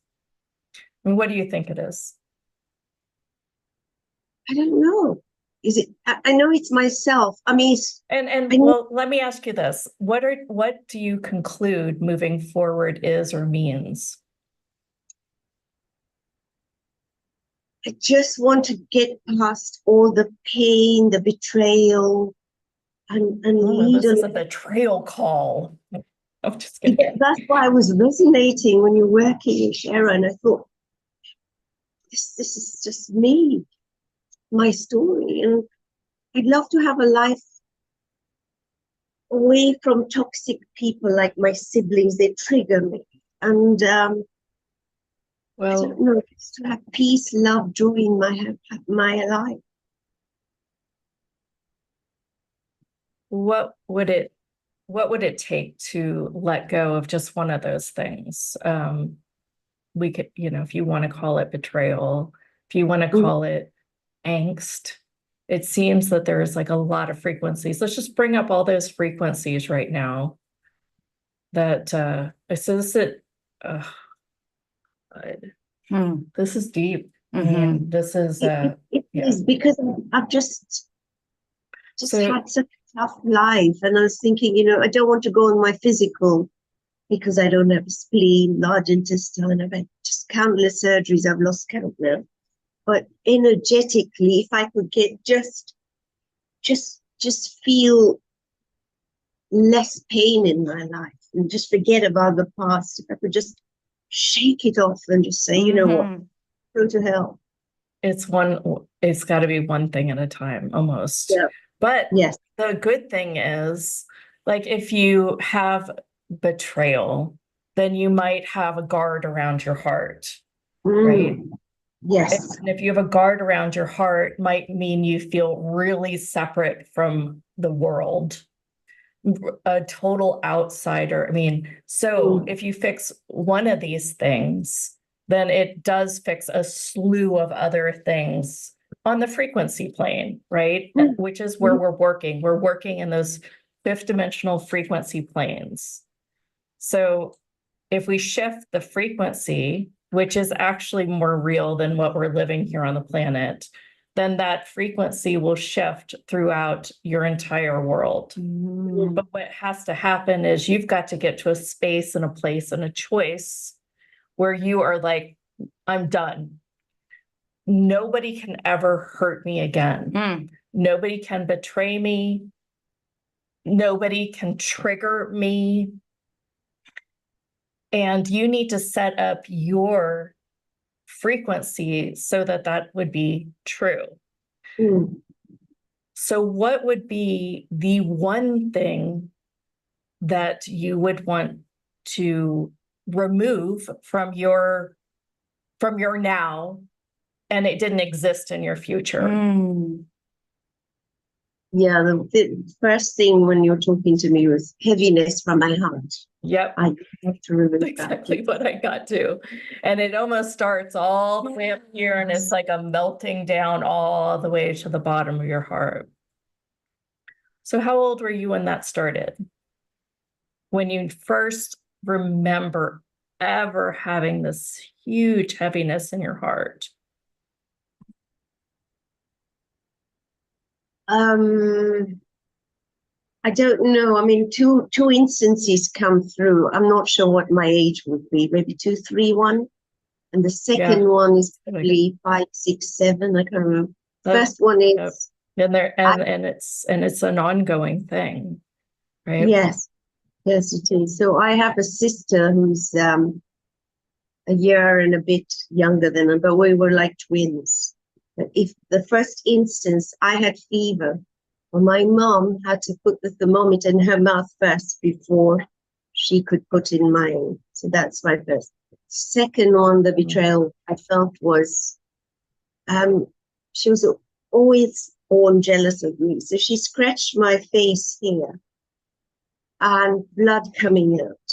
I mean, what do you think it is? I don't know. Is it, I know it's myself. I mean, And I know- well, let me ask you this. What do you conclude moving forward is or means? I just want to get past all the pain, the betrayal, and Oh, lead this a is a betrayal call. I'm just kidding. Yeah, that's why I was resonating when you're working in Sharon. I thought, this is just me, my story. And I'd love to have a life away from toxic people like my siblings. They trigger me. And I Well, don't know, just to have peace, love, joy in my life. what would it take to let go of just one of those things? We could, if you want to call it betrayal, if you want to call it angst, it seems that there's like a lot of frequencies. Let's just bring up all those frequencies right now. That so this is this is deep. I mean, this is It yeah. is because I've just So- had such a tough life. And I was thinking, I don't want to go on my physical because I don't have a spleen, large intestine. I've had just countless surgeries. I've lost count now. But energetically, if I could get just feel less pain in my life and just forget about the past, if I could just shake it off and just say, you know what, go to hell. It's got to be one thing at a time almost. Yeah. But Yes. the good thing is, like, if you have betrayal, then you might have a guard around your heart, right? Yes. And if you have a guard around your heart, might mean you feel really separate from the world, a total outsider. I mean, so if you fix one of these things, then it does fix a slew of other things on the frequency plane, right? Which is where we're working. We're working in those fifth dimensional frequency planes. So if we shift the frequency, which is actually more real than what we're living here on the planet, then that frequency will shift throughout your entire world. Mm. But what has to happen is you've got to get to a space and a place and a choice where you are like, I'm done. Nobody can ever hurt me again. Mm. Nobody can betray me. Nobody can trigger me. And you need to set up your frequency so that that would be true. Mm. So what would be the one thing that you would want to remove from your now, and it didn't exist in your future? Mm. Yeah, the first thing when you're talking to me was heaviness from my heart. Yep. I have to remove that. Exactly what I got to. And it almost starts all the way up here, and it's like a melting down all the way to the bottom of your heart. So how old were you when that started? When you first remember ever having this huge heaviness in your heart? I don't know. I mean, two instances come through. I'm not sure what my age would be. Maybe 2, 3, 1, and the second one is probably 5, 6, 7. I can't remember. First one is and it's an ongoing thing, right? yes, yes, it is. So I have a sister who's a year and a bit younger than her, but we were like twins. But if the first instance I had fever, well, my mom had to put the thermometer in her mouth first before she could put in mine. So that's my first. Second one, the betrayal I felt was she was always born jealous of me. So she scratched my face here and blood coming out.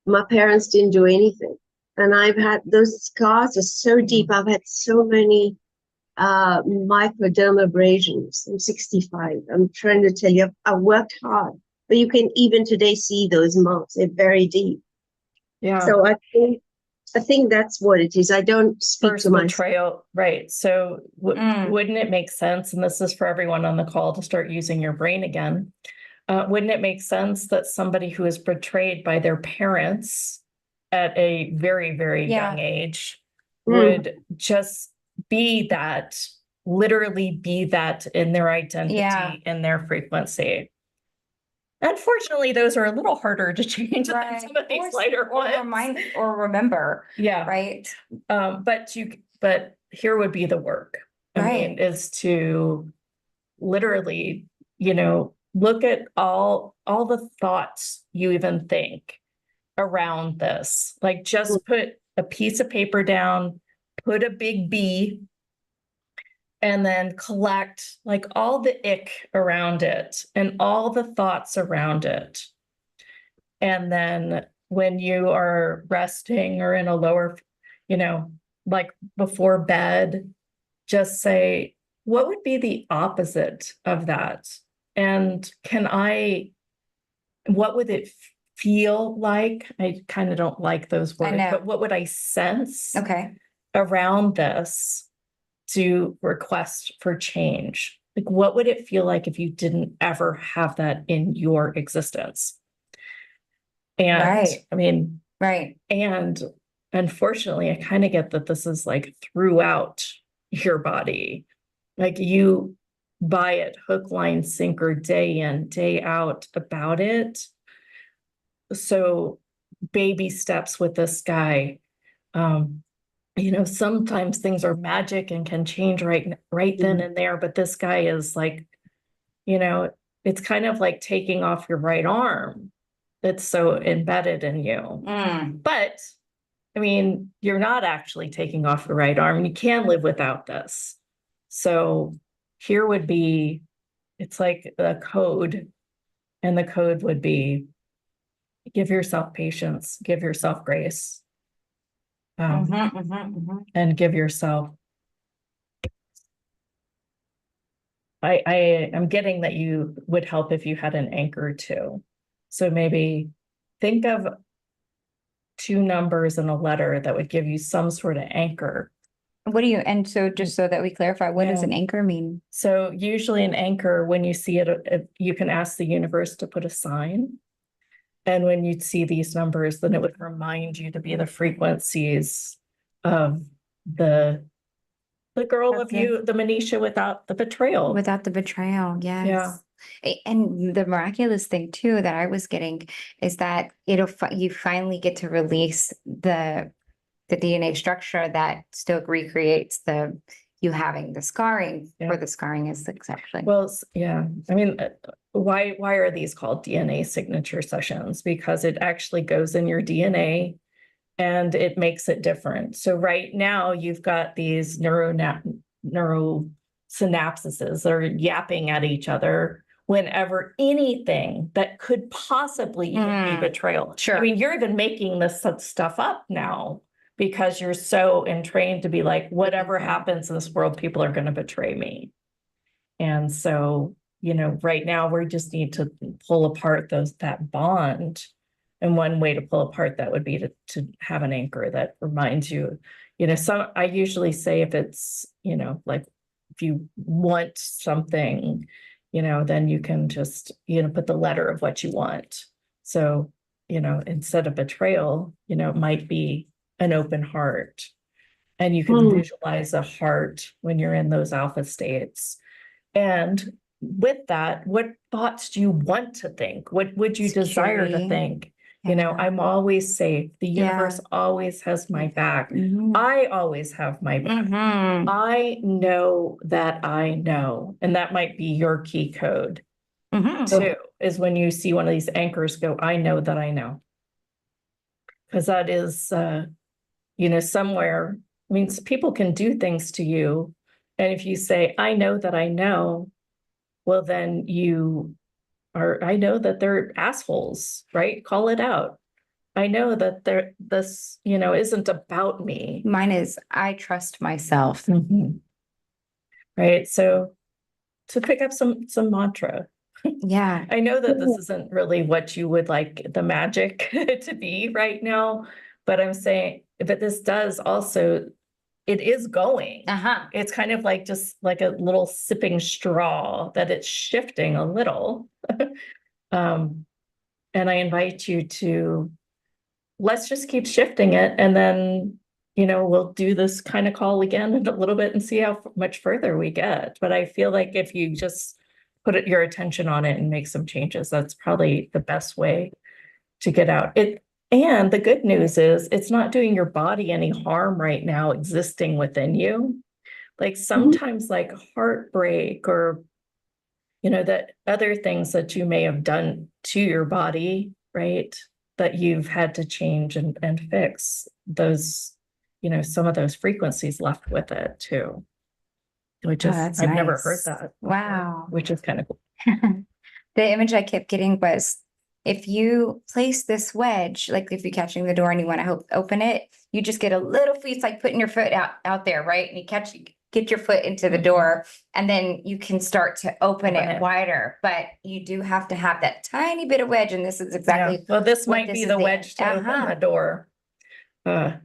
My parents didn't do anything. And I've had those scars are so deep. I've had so many microdermabrasions. I'm 65. I'm trying to tell you, I've worked hard, but you can even today see those marks. They're very deep. Yeah. So I think that's what it is. I don't speak First to myself. betrayal, right? So wouldn't it make sense? And this is for everyone on the call to start using your brain again. Wouldn't it make sense that somebody who is betrayed by their parents at a very, very young age would just be that, literally be that in their identity, in their frequency? Unfortunately, those are a little harder to change than some of these lighter ones. Or remember. Yeah. Right. But here would be the work. I mean, is to literally, look at all the thoughts you even think around this. Like, just put a piece of paper down, put a big B, and then collect like all the ick around it and all the thoughts around it. And then when you are resting or in a lower, like before bed, just say, what would be the opposite of that? And what would it feel like? I kind of don't like those words, but what would I sense around this to request for change? Like, what would it feel like if you didn't ever have that in your existence? And and unfortunately, I kind of get that this is like throughout your body. Like, you buy it hook, line, sinker, day in, day out about it. So baby steps with this guy. Sometimes things are magic and can change right then and there, but this guy is like, it's kind of like taking off your right arm. It's so embedded in you. But I mean, you're not actually taking off your right arm. You can live without this. So here would be, it's like a code, and the code would be, give yourself patience, give yourself grace, and give yourself. I'm getting that you would help if you had an anchor too. So maybe think of 2 numbers and a letter that would give you some sort of anchor What do you, and so just so that we clarify, what does Yeah. an anchor mean? So usually an anchor, when you see it, you can ask the universe to put a sign. And when you see these numbers, then it would remind you to be the frequencies of the girl of Okay. you, the Manisha without the betrayal. Without the betrayal, yes. Yeah. And the miraculous thing too that I was getting is that you finally get to release the DNA structure that still recreates you having the scarring, Yeah. or the scarring is actually. Well, yeah, I mean, why are these called DNA signature sessions? Because it actually goes in your DNA and it makes it different. So right now you've got these neurosynapses that are yapping at each other whenever anything that could possibly even be betrayal. Sure. I mean, you're even making this stuff up now because you're so entrained to be like, whatever happens in this world, people are going to betray me. And so, right now we just need to pull apart that bond. And one way to pull apart that would be to have an anchor that reminds you, I usually say if it's, like if you want something, then you can just, put the letter of what you want. So, instead of betrayal, it might be an open heart. And you can visualize a heart when you're in those alpha states. And with that, what thoughts do you want to think? What would you desire to Security. think? Yeah. I'm always safe. The universe always has my back. I always have my back. I know that I know. And that might be your key code too, is when you see one of these anchors go, I know that I know. Because that is, somewhere, I mean, people can do things to you. And if you say, I know that I know, well, then I know that they're assholes, right? Call it out. I know that this, isn't about me. Mine is, I trust myself. Right. So to pick up some mantra. Yeah. I know that this isn't really what you would like the magic to be right now, but I'm saying that this does also, it is going. It's kind of like just like a little sipping straw that it's shifting a little. And I invite you to, let's just keep shifting it. And then, we'll do this kind of call again in a little bit and see how much further we get. But I feel like if you just put your attention on it and make some changes, that's probably the best way to get out it. And the good news is it's not doing your body any harm right now existing within you. Like sometimes like heartbreak or, that other things that you may have done to your body, right? That you've had to change and fix those, some of those frequencies left with it too. Which is, that's I've never heard nice. that. Wow. Which is kind of cool. The image I kept getting was, if you place this wedge, like if you're catching the door and you want to open it, you just get a little, it's like putting your foot out there, right? And you get your foot into the door, and then you can start to open it wider. But you do have to have that tiny bit of wedge, and this is exactly. Well, this what might be is the wedge to open the door. But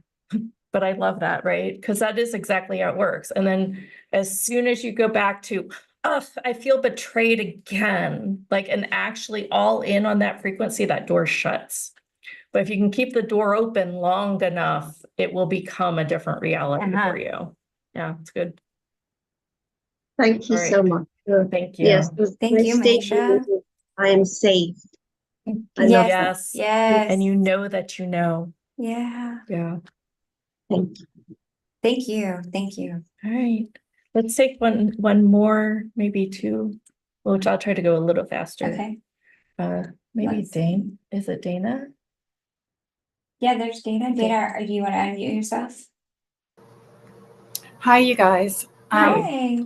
I love that, right? Because that is exactly how it works. And then as soon as you go back to, oh, I feel betrayed again, like, and actually all in on that frequency, that door shuts. But if you can keep the door open long enough, it will become a different reality for you. Yeah, it's good. Thank you so much. Thank you. Yes, Thank you, Manisha. I am safe. Yes. And you know that you know. Yeah. Yeah. Thank you. Thank you. Thank you. All right. Let's take one more, maybe two, which I'll try to go a little faster. Okay. Maybe Dane. Is it Dana? Yeah, there's Dana. Dana, do you want to unmute yourself? Hi, you guys. Hi.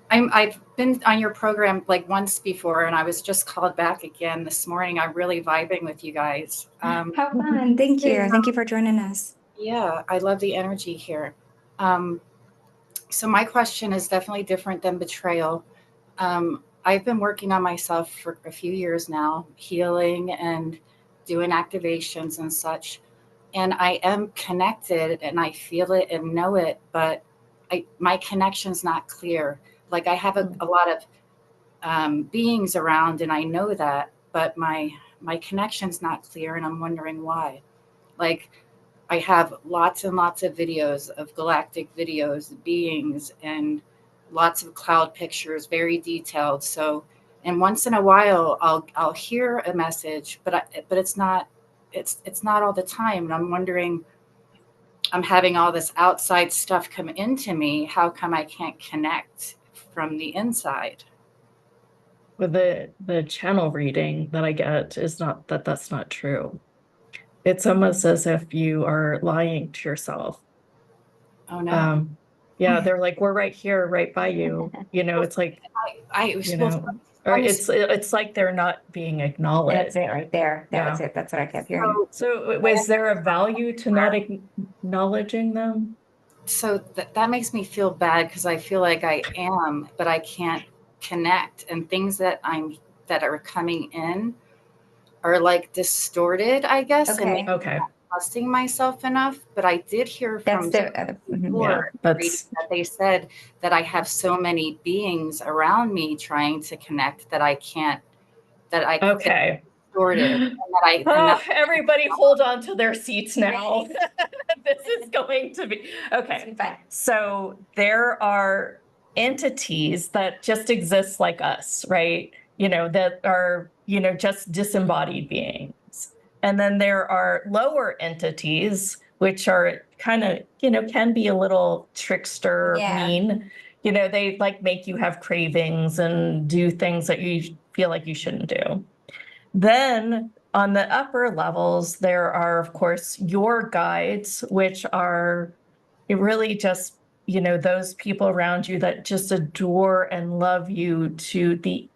I've been on your program like once before, and I was just called back again this morning. I'm really vibing with you guys. How fun. Thank you. Thank you for joining us. Yeah, I love the energy here. So my question is definitely different than betrayal. I've been working on myself for a few years now, healing and doing activations and such. and I am connected and I feel it and know it, but my connection's not clear. Like I have a lot of beings around and I know that, but my connection's not clear and I'm wondering why. Like I have lots and lots of videos of galactic videos, beings, and lots of cloud pictures, very detailed. So, and once in a while, I'll hear a message, but it's not all the time. And I'm wondering, I'm having all this outside stuff come into me. How come I can't connect from the inside? With the channel reading that I get is not that that's not true. It's almost as if you are lying to yourself. Oh no. Yeah, they're like, we're right here, right by you. You know, it's like, I was you supposed know, or it's like they're not being acknowledged. That's it right there. That was Yeah. it. That's what I kept hearing. So was there a value to not acknowledging them? So that makes me feel bad because I feel like I am, but I can't connect, and things that are coming in are like distorted, I guess, and maybe Okay. I'm not trusting myself enough. But I did hear That's from the other. Yeah, before that's that they said that I have so many beings around me trying to connect that I can't, that I okay. distorted, and that I and Oh, that, everybody hold on to their seats now. This is going to be okay. Fine. So there are entities that just exist like us, right? You know, that are, you know, just disembodied beings. And then there are lower entities, which are kind of, you know, can be a little trickster, Yeah. mean. You know, they like make you have cravings and do things that you feel like you shouldn't do. Then on the upper levels, there are, of course, your guides, which are really just, you know, those people around you that just adore and love you to the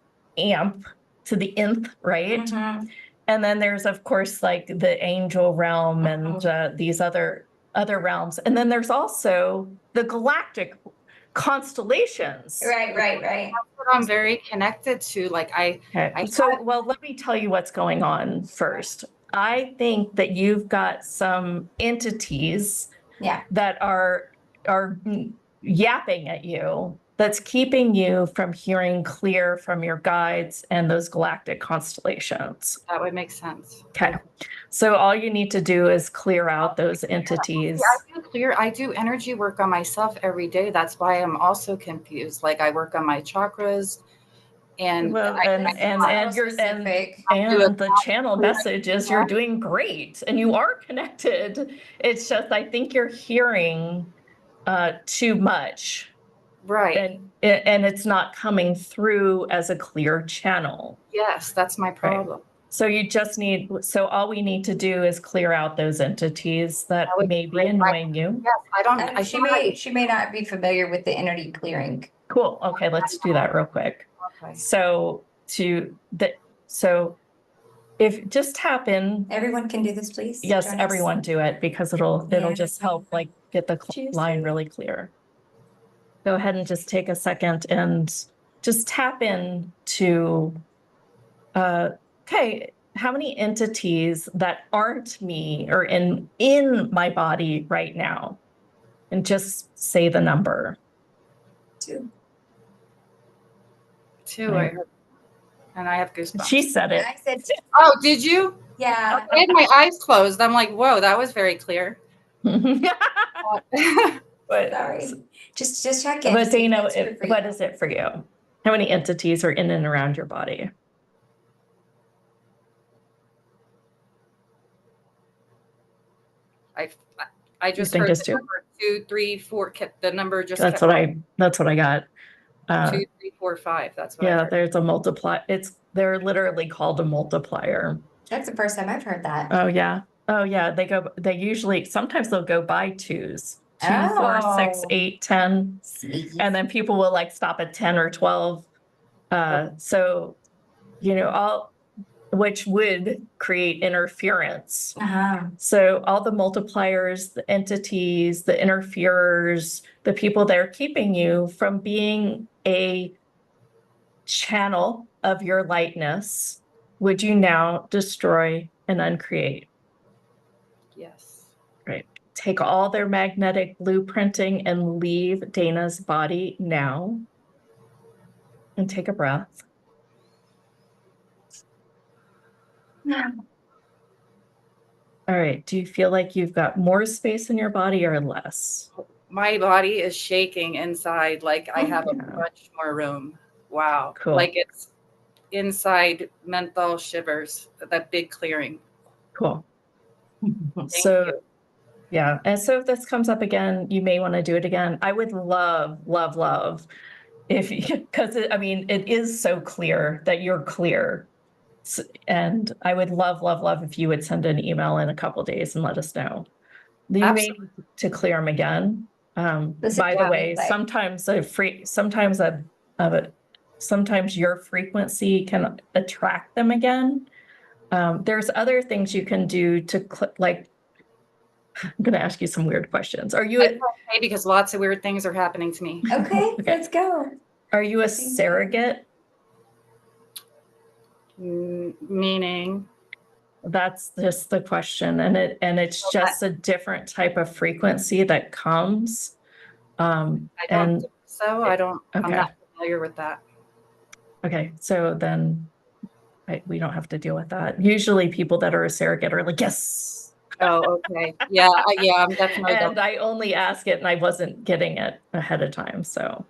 to the nth, right? Mhm. And then there's, of course, like the angel realm and these other realms. And then there's also the galactic constellations. Right. what I'm very connected to. Like Okay. So, well, let me tell you what's going on first. I think that you've got some entities Yeah. that are yapping at you that's keeping you from hearing clear from your guides and those galactic constellations. that would make sense. Okay. So all you need to do is clear out those entities. I do energy work on myself every day. That's why I'm also confused. Like I work on my chakras, and Well, and you're specific. and the channel message is you're doing great and you are connected. It's just I think you're hearing too much, right. and it's not coming through as a clear channel. Yes, that's my problem. So you just need, so all we need to do is clear out those entities that would may be be great. annoying you. Yes, I don't. She may not be familiar with the energy clearing. Cool. Okay, let's do that real quick. Okay. So if just tap in, Everyone can do this, please. yes, Join us. everyone do it because it'll Yeah. just help like get the line really clear. Go ahead and just take a second and just tap in to okay, how many entities that aren't me are in my body right now? And just say the number. 2. Two, I heard, and I have goosebumps. She said it. I said 2. Oh, did you? Yeah. I had my eyes closed. I'm like, whoa, that was very clear. But, Sorry. Just check in. but See if Dana, that's true for what you. is it for you? How many entities are in and around your body? I just think heard it's the 2? number 2, 3, 4. Kept the number just. That's kept what I got. 2, 3, 4, 5. That's what I Yeah, heard. there's a multiply. They're literally called a multiplier. That's the first time I've heard that. Oh yeah. They usually sometimes they'll go by 2s. 2, 4, 6, Oh. 8, 10. Sneaky. And then people will like stop at 10 or 12. So, you know, which would create interference. So all the multipliers, the entities, the interferers, the people that are keeping you from being a channel of your lightness, would you now destroy and uncreate? Yes. take all their magnetic blueprinting and leave Dana's body now. And take a breath. All right. Do you feel like you've got more space in your body or less? My body is shaking inside, like I have a Yeah. much more room. Wow. Cool. Like it's inside menthol shivers, that big clearing. Cool. Thank So, you. yeah. And so if this comes up again, you may want to do it again. I would love, love, love if, because I mean, it is so clear that you're clear. And I would love, love, love if you would send an email in a couple of days and let us know. You may Absolutely. need to clear them again. This By is the what way, we like. sometimes your frequency can attract them again. There's other things you can do to like, I'm going to ask you some weird questions. Are you, It's okay because lots of weird things are happening to me. Okay, Okay. let's go. are you a Thank you. surrogate? Meaning, That's just the question. And it's just a different type of frequency that comes. I don't And think so. I'm okay. not familiar with that. Okay, so then we don't have to deal with that. Usually people that are a surrogate are like, yes. Oh, okay. Yeah, I'm definitely. And I only ask it and I wasn't getting it ahead of time. So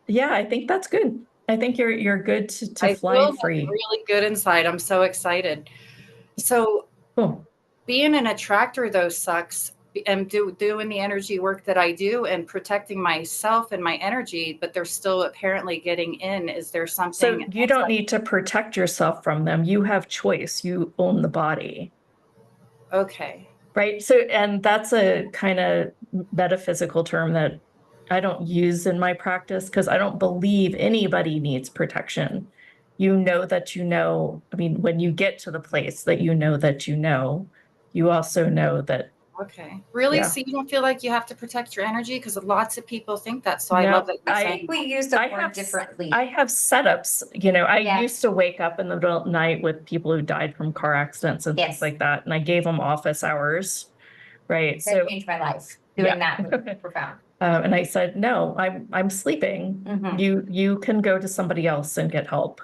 yeah, I think that's good. I think you're good to I fly feel free. really good inside. I'm so excited. So Cool. being an attractor though sucks, and doing the energy work that I do and protecting myself and my energy, but they're still apparently getting in. Is there So something you don't need to protect yourself from them. You have choice. You own the body. Okay. Right. So, and that's a kind of metaphysical term that I don't use in my practice because I don't believe anybody needs protection. You know that you know, I mean, when you get to the place that you know that you also know that. Okay. Really? Yeah. So you don't feel like you have to protect your energy? Because lots of people think that. So I No, love that you're I saying. think we use the word differently. I have setups, you know, I Yeah. used to wake up in the middle of the night with people who died from car accidents and Yes. things like that. And I gave them office hours. Right. That So changed my life. Doing Yeah. that was profound. And I said, no, I'm sleeping. Mhm. You can go to somebody else and get help.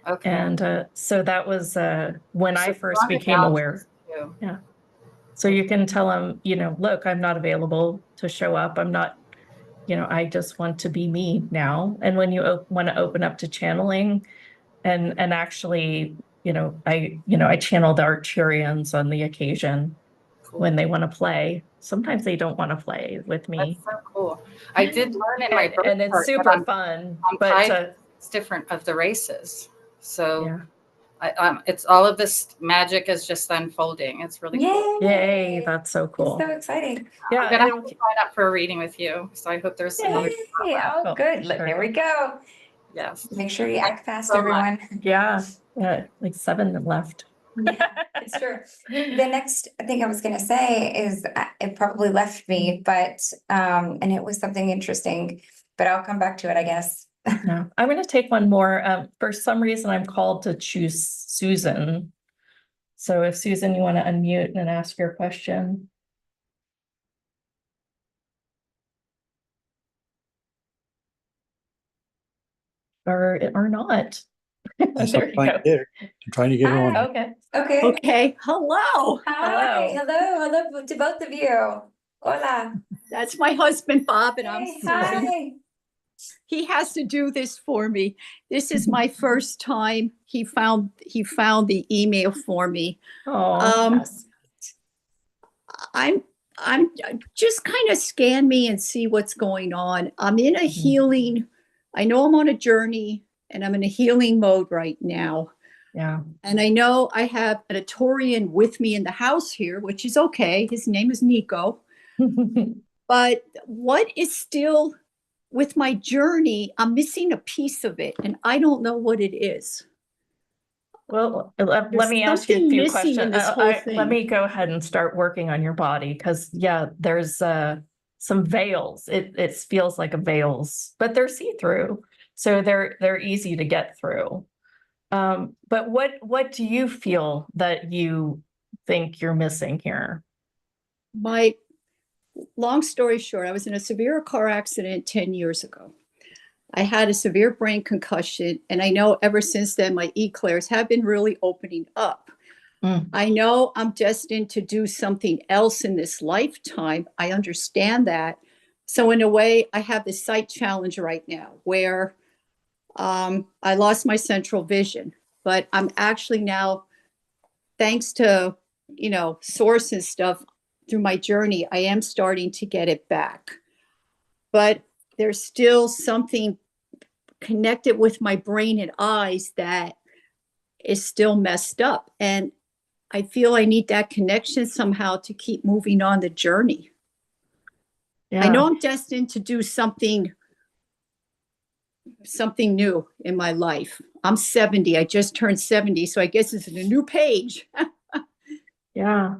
Okay. And so that was when I So first strong became aware. analogies too. Yeah. So you can tell them, you know, look, I'm not available to show up. I'm not, you know, I just want to be me now. And when you want to open up to channeling and actually, I channeled Arcturians on the occasion Cool. when they want to play. Sometimes they don't want to play with me. That's so cool. I did learn in my birth and it's chart that super fun. I'm But tied. It's different of the races. So yeah. it's all of this magic is just unfolding. It's really cool. Yay, that's so It's cool. so exciting. Yeah, I'm gonna have to sign up for a reading with you. So I hope there's some other. Yay. Oh, Cool. good. Look, Sure. there we go. Yes. Make sure you act fast, so everyone. Yeah, like 7 left. Yeah, it's true. The next thing I was going to say is it probably left me, but and it was something interesting, but I'll come back to it, I guess. No, I'm going to take one more. For some reason, I'm called to choose Susan. So if Susan, you want to unmute and ask your question. Or not. Yes, There I'm you trying go. to get her. I'm trying to get her on. Okay. Okay. Okay, hello. Hi. Hello to both of you. Hola. That's my husband, Bob, and I'm Hey, Susan. hi. He has to do this for me. This is my first time. He found the email for me. Oh, I'm just kind of scan me and see what's going on. I'm in a healing. I know I'm on a journey and I'm in a healing mode right now. yeah. And I know I have an Atorian with me in the house here, which is okay. His name is Nico. But what is still with my journey, I'm missing a piece of it and I don't know what it is. Well, let There's me ask you a something few missing in questions. this whole Let thing. me go ahead and start working on your body because, yeah, there's some veils. It feels like a veils, but they're see-through, so they're easy to get through. But what do you feel that you think you're missing here? My long story short, I was in a severe car accident 10 years ago. I had a severe brain concussion, and I know ever since then my eclairs have been really opening up. I know I'm destined to do something else in this lifetime. I understand that. So in a way, I have this sight challenge right now where I lost my central vision, but I'm actually now, thanks to, source and stuff through my journey, I am starting to get it back. But there's still something connected with my brain and eyes that is still messed up. And I feel I need that connection somehow to keep moving on the journey. Yeah. I know I'm destined to do something new in my life. I'm 70. I just turned 70, so I guess it's a new page. Yeah.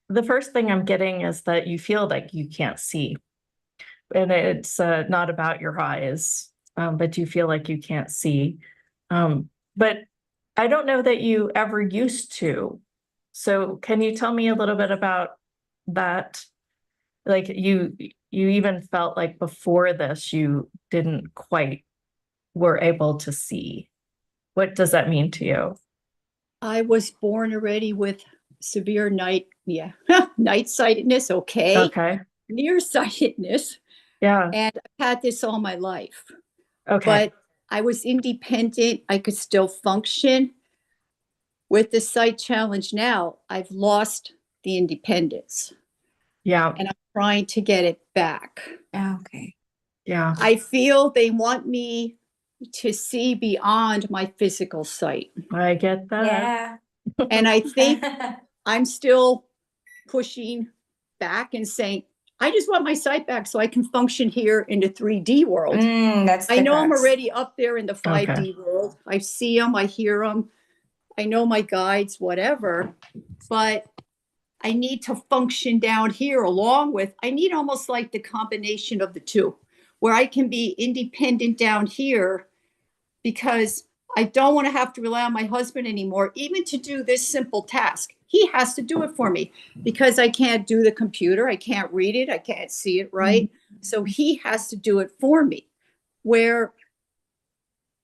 The first thing I'm getting is that you feel like you can't see. And it's not about your eyes, but you feel like you can't see. But I don't know that you ever used to. So can you tell me a little bit about that? Like you even felt like before this, you didn't quite were able to see. What does that mean to you? I was born already with severe night-sightedness, Okay. nearsightedness. Yeah. And I've had this all my life. Okay. But I was independent. I could still function. With the sight challenge now, I've lost the independence. Yeah. And I'm trying to get it back. Okay. Yeah. I feel they want me to see beyond my physical sight. I get that. Yeah. And I think I'm still pushing back and saying, I just want my sight back so I can function here in the 3D world. I know I'm already up there in the 5D world. I see them, I hear them, I know my guides, whatever, but I need to function down here along with, I need almost like the combination of the two, where I can be independent down here because I don't want to have to rely on my husband anymore, even to do this simple task. He has to do it for me because I can't do the computer. I can't read it. I can't see it right. So he has to do it for me. Where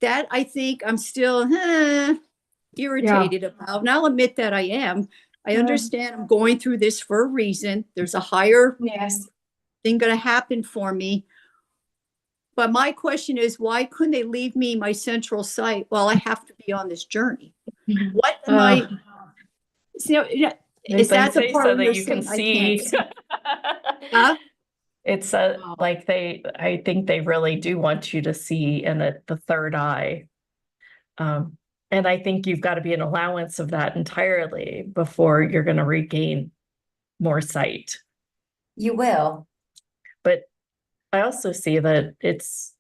that I think I'm still irritated about. And I'll admit that I am. I understand I'm going through this for a reason. There's a higher thing going to happen for me. But my question is, why couldn't they leave me my central sight while I have to be on this journey? What am I? Is that the part so that you can see? Huh? It's like I think they really do want you to see in the third eye. And I think you've got to be an allowance of that entirely before you're going to regain more sight. You will. But I also see that it's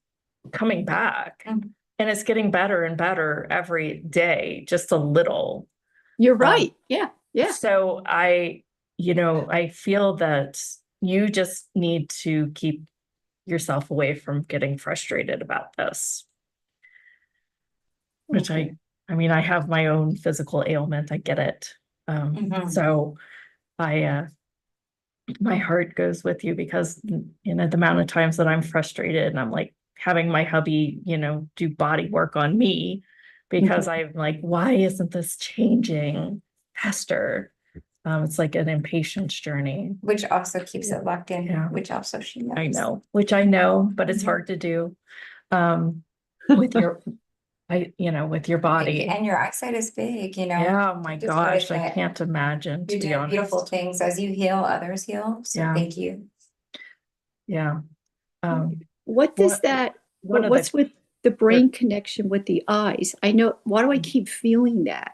coming back and it's getting better and better every day, just a little. You're right. Yeah. So I feel that you just need to keep yourself away from getting frustrated about this. Which I I have my own physical ailment. I get it. So my heart goes with you because, the amount of times that I'm frustrated and I'm like having my hubby, do body work on me because I'm like, why isn't this changing faster? It's like an impatience journey. Which also keeps it locked in, which also she knows. I know, but it's hard to do with your with your body. And your eyesight is big, Yeah, my Just gosh, notice I that can't imagine, to You're be doing honest. beautiful things. As you heal, others heal. So thank you. Yeah. What does what's with the brain connection with the eyes? I know, why do I keep feeling that?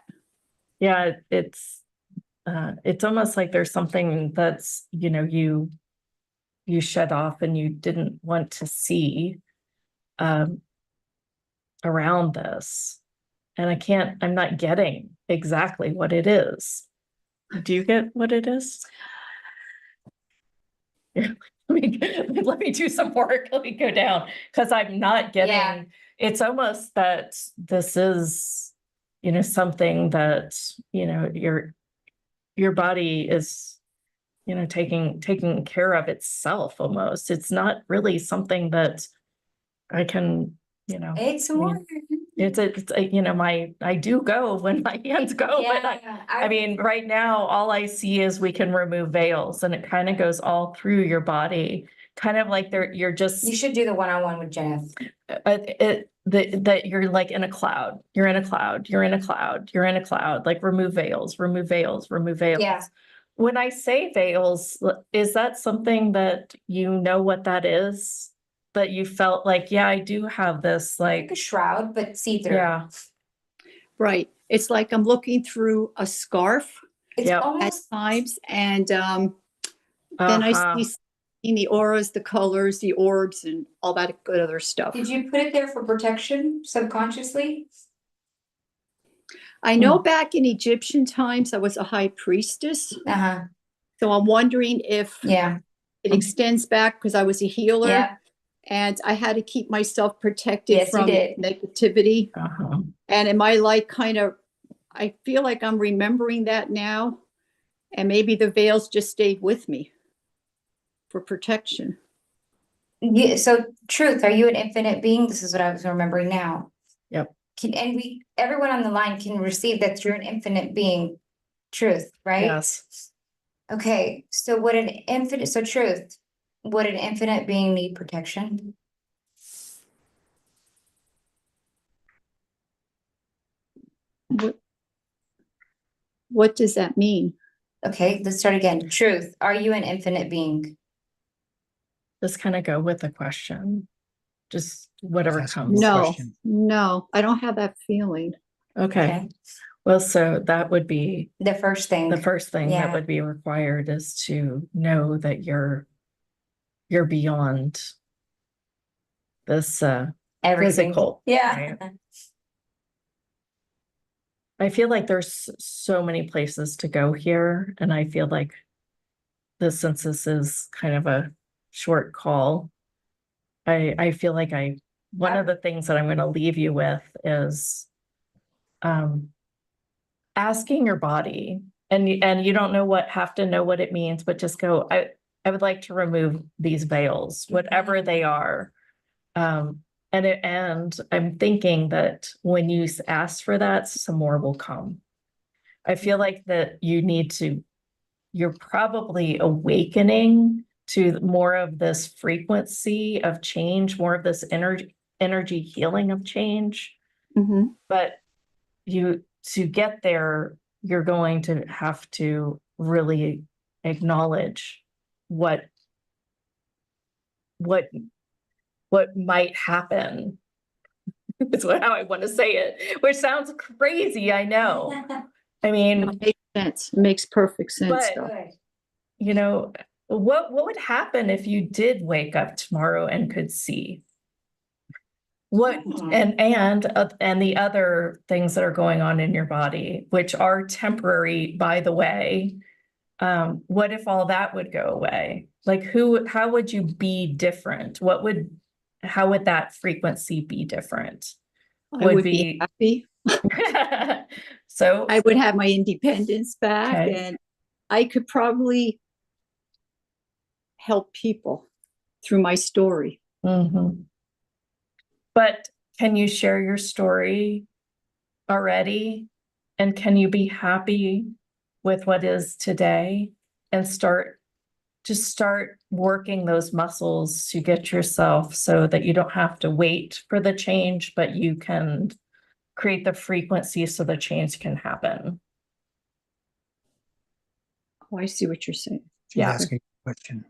Yeah, it's almost like there's something that's, you shut off and you didn't want to see around this. And I'm not getting exactly what it is. Do you get what it is? Let me do some work. Let me go down because I'm not getting, it's almost that this is, something that, your body is taking care of itself almost. It's not really something that I can, It's I mean, more. it's I do go when my hands go, but I mean, right now, all I see is we can remove veils, and it kind of goes all through your body, kind of like you're just, You should do the one-on-one with Jeneth. that you're like in a cloud, you're in a cloud, you're in a cloud, you're in a cloud, like remove veils, remove veils, remove veils. Yeah. When I say veils, is that something that you know what that is? That you felt like, yeah, I do have this, Like a like, shroud, but see-through. yeah, Right. It's like I'm looking through a scarf It's Yep. at almost, times, and then I uh-huh. see the auras, the colors, the orbs, and all that good other stuff. did you put it there for protection subconsciously? I know back in Egyptian times, I was a high priestess. Uh-huh. So I'm wondering if Yeah. it extends back because I was a healer. Yeah. And I had to keep myself protected Yes, you from did. negativity. Uh-huh. And am I like I feel like I'm remembering that now. And maybe the veils just stayed with me for protection. Yeah. So truth, are you an infinite being? This is what I was remembering now. Yep. Everyone on the line can receive that you're an infinite being. Truth, right? Yes. Okay. So truth, would an infinite being need protection? What does that mean? Okay, let's start again. Truth, are you an infinite being? Just kind of go with the question. Just whatever That's a comes. good No, question. no, I don't have that feeling. Okay. Well, so that would be The first thing. the first thing Yeah. that would be required is to know that you're beyond this Everything. physical. Yeah. right? I feel like there's so many places to go here, and I feel like the census is kind of a short call. I feel like one of the things that I'm going to leave you with is asking your body, and you don't have to know what it means, but just go, I would like to remove these veils, whatever they are. And I'm thinking that when you ask for that, some more will come. I feel like that you're probably awakening to more of this frequency of change, more of this energy healing of change. Mm-hmm. But to get there, you're going to have to really acknowledge what might happen. That's how I want to say it, which sounds crazy, I know. I mean, It makes sense. It makes perfect sense. but Though. what would happen if you did wake up tomorrow and could see? And the other things that are going on in your body, which are temporary, by the way. What if all that would go away? Like how would you be different? How would that frequency be different? I would be happy. So I would have my independence back, Okay. and I could probably help people through my story. Mhm. But can you share your story already? And can you be happy with what is today and start working those muscles to get yourself so that you don't have to wait for the change, but you can create the frequency so the change can happen. Oh, I see what you're saying. She's Yeah. asking a question.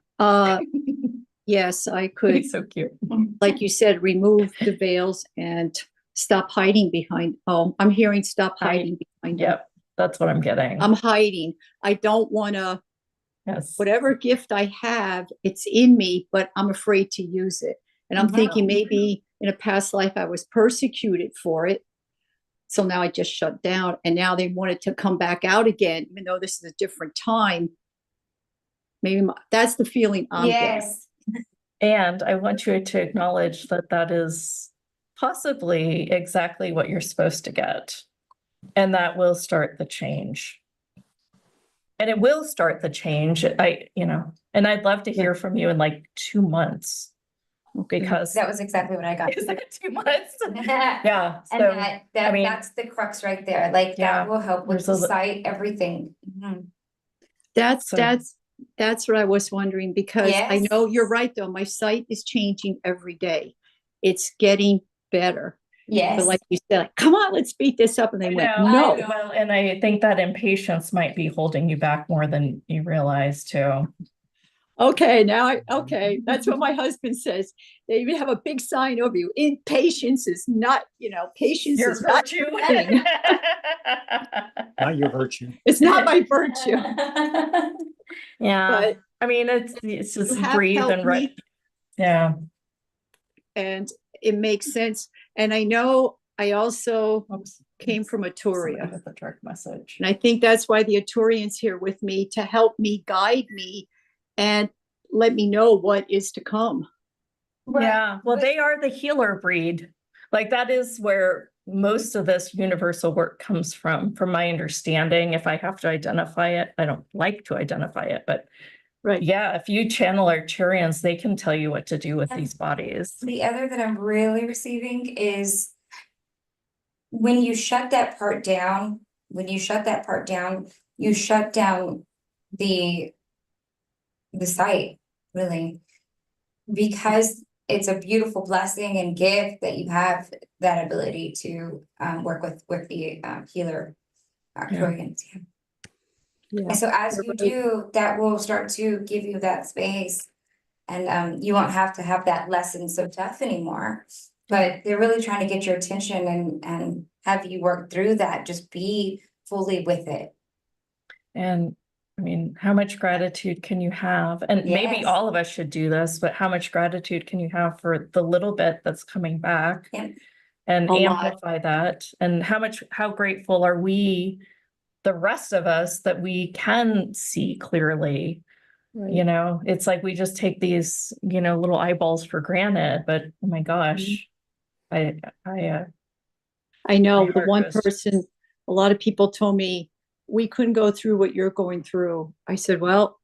Yes, I could, He's so cute. like you said, remove the veils and stop hiding behind. Oh, I'm hearing stop hiding behind them. Yep, that's what I'm getting. I'm hiding. I don't want to, Yes. whatever gift I have, it's in me, but I'm afraid to use it. And I'm thinking maybe in a past life I was persecuted for it. So now I just shut down, and now they wanted to come back out again, even though this is a different time. Maybe that's the feeling I'm getting. Yes. And I want you to acknowledge that that is possibly exactly what you're supposed to get. And that will start the change. And it will start the change. And I'd love to hear from you in like 2 months. Because That was exactly what I got. is that 2 months? Yeah. Yeah. And So, that I mean, that's the crux right there. Like Yeah, that will help with there's the a- sight, everything. Mhm. That's So- that's what I was wondering, because I Yes. know you're right though. My sight is changing every day. It's getting better. Yes. But like you said, come on, let's speed this up. And they went, I no. know. Well, and I think that impatience might be holding you back more than you realize too. Okay, okay. That's what my husband says. They even have a big sign over you. Impatience is not, patience Your is not virtue. your thing. Not your virtue. It's not my virtue. Yeah. But I mean, it's you just have breathe helped and right. me, Yeah. and it makes sense. And I know I also Oops. came from Somebody Atoria. with a dark message. And I think that's why the Atorian's here with me, to help me, guide me, and let me know what is to come. Yeah, well, But- they are the healer breed. Like that is where most of this universal work comes from my understanding. If I have to identify it, I don't like to identify it, but Right. yeah, if you channel Arcturians, they can tell you what to do with these bodies. The other that I'm really receiving is when you shut that part down, you shut down the site, really. Because it's a beautiful blessing and gift that you have that ability to work with the healer Arcturians. Yeah. Yeah. And so as you do, that will start to give you that space. And you won't have to have that lesson so tough anymore. But they're really trying to get your attention and have you work through that. Just be fully with it. And I mean, how much gratitude can you have? And maybe Yes. all of us should do this, but how much gratitude can you have for the little bit that's coming back? Yep. And A lot. amplify that? And how grateful are we, the rest of us, that we can see clearly? Right. It's like we just take these, little eyeballs for granted, but oh my gosh, Mm-hmm. I I know My the heart one goes- person, a lot of people told me, we couldn't go through what you're going through. I said, well,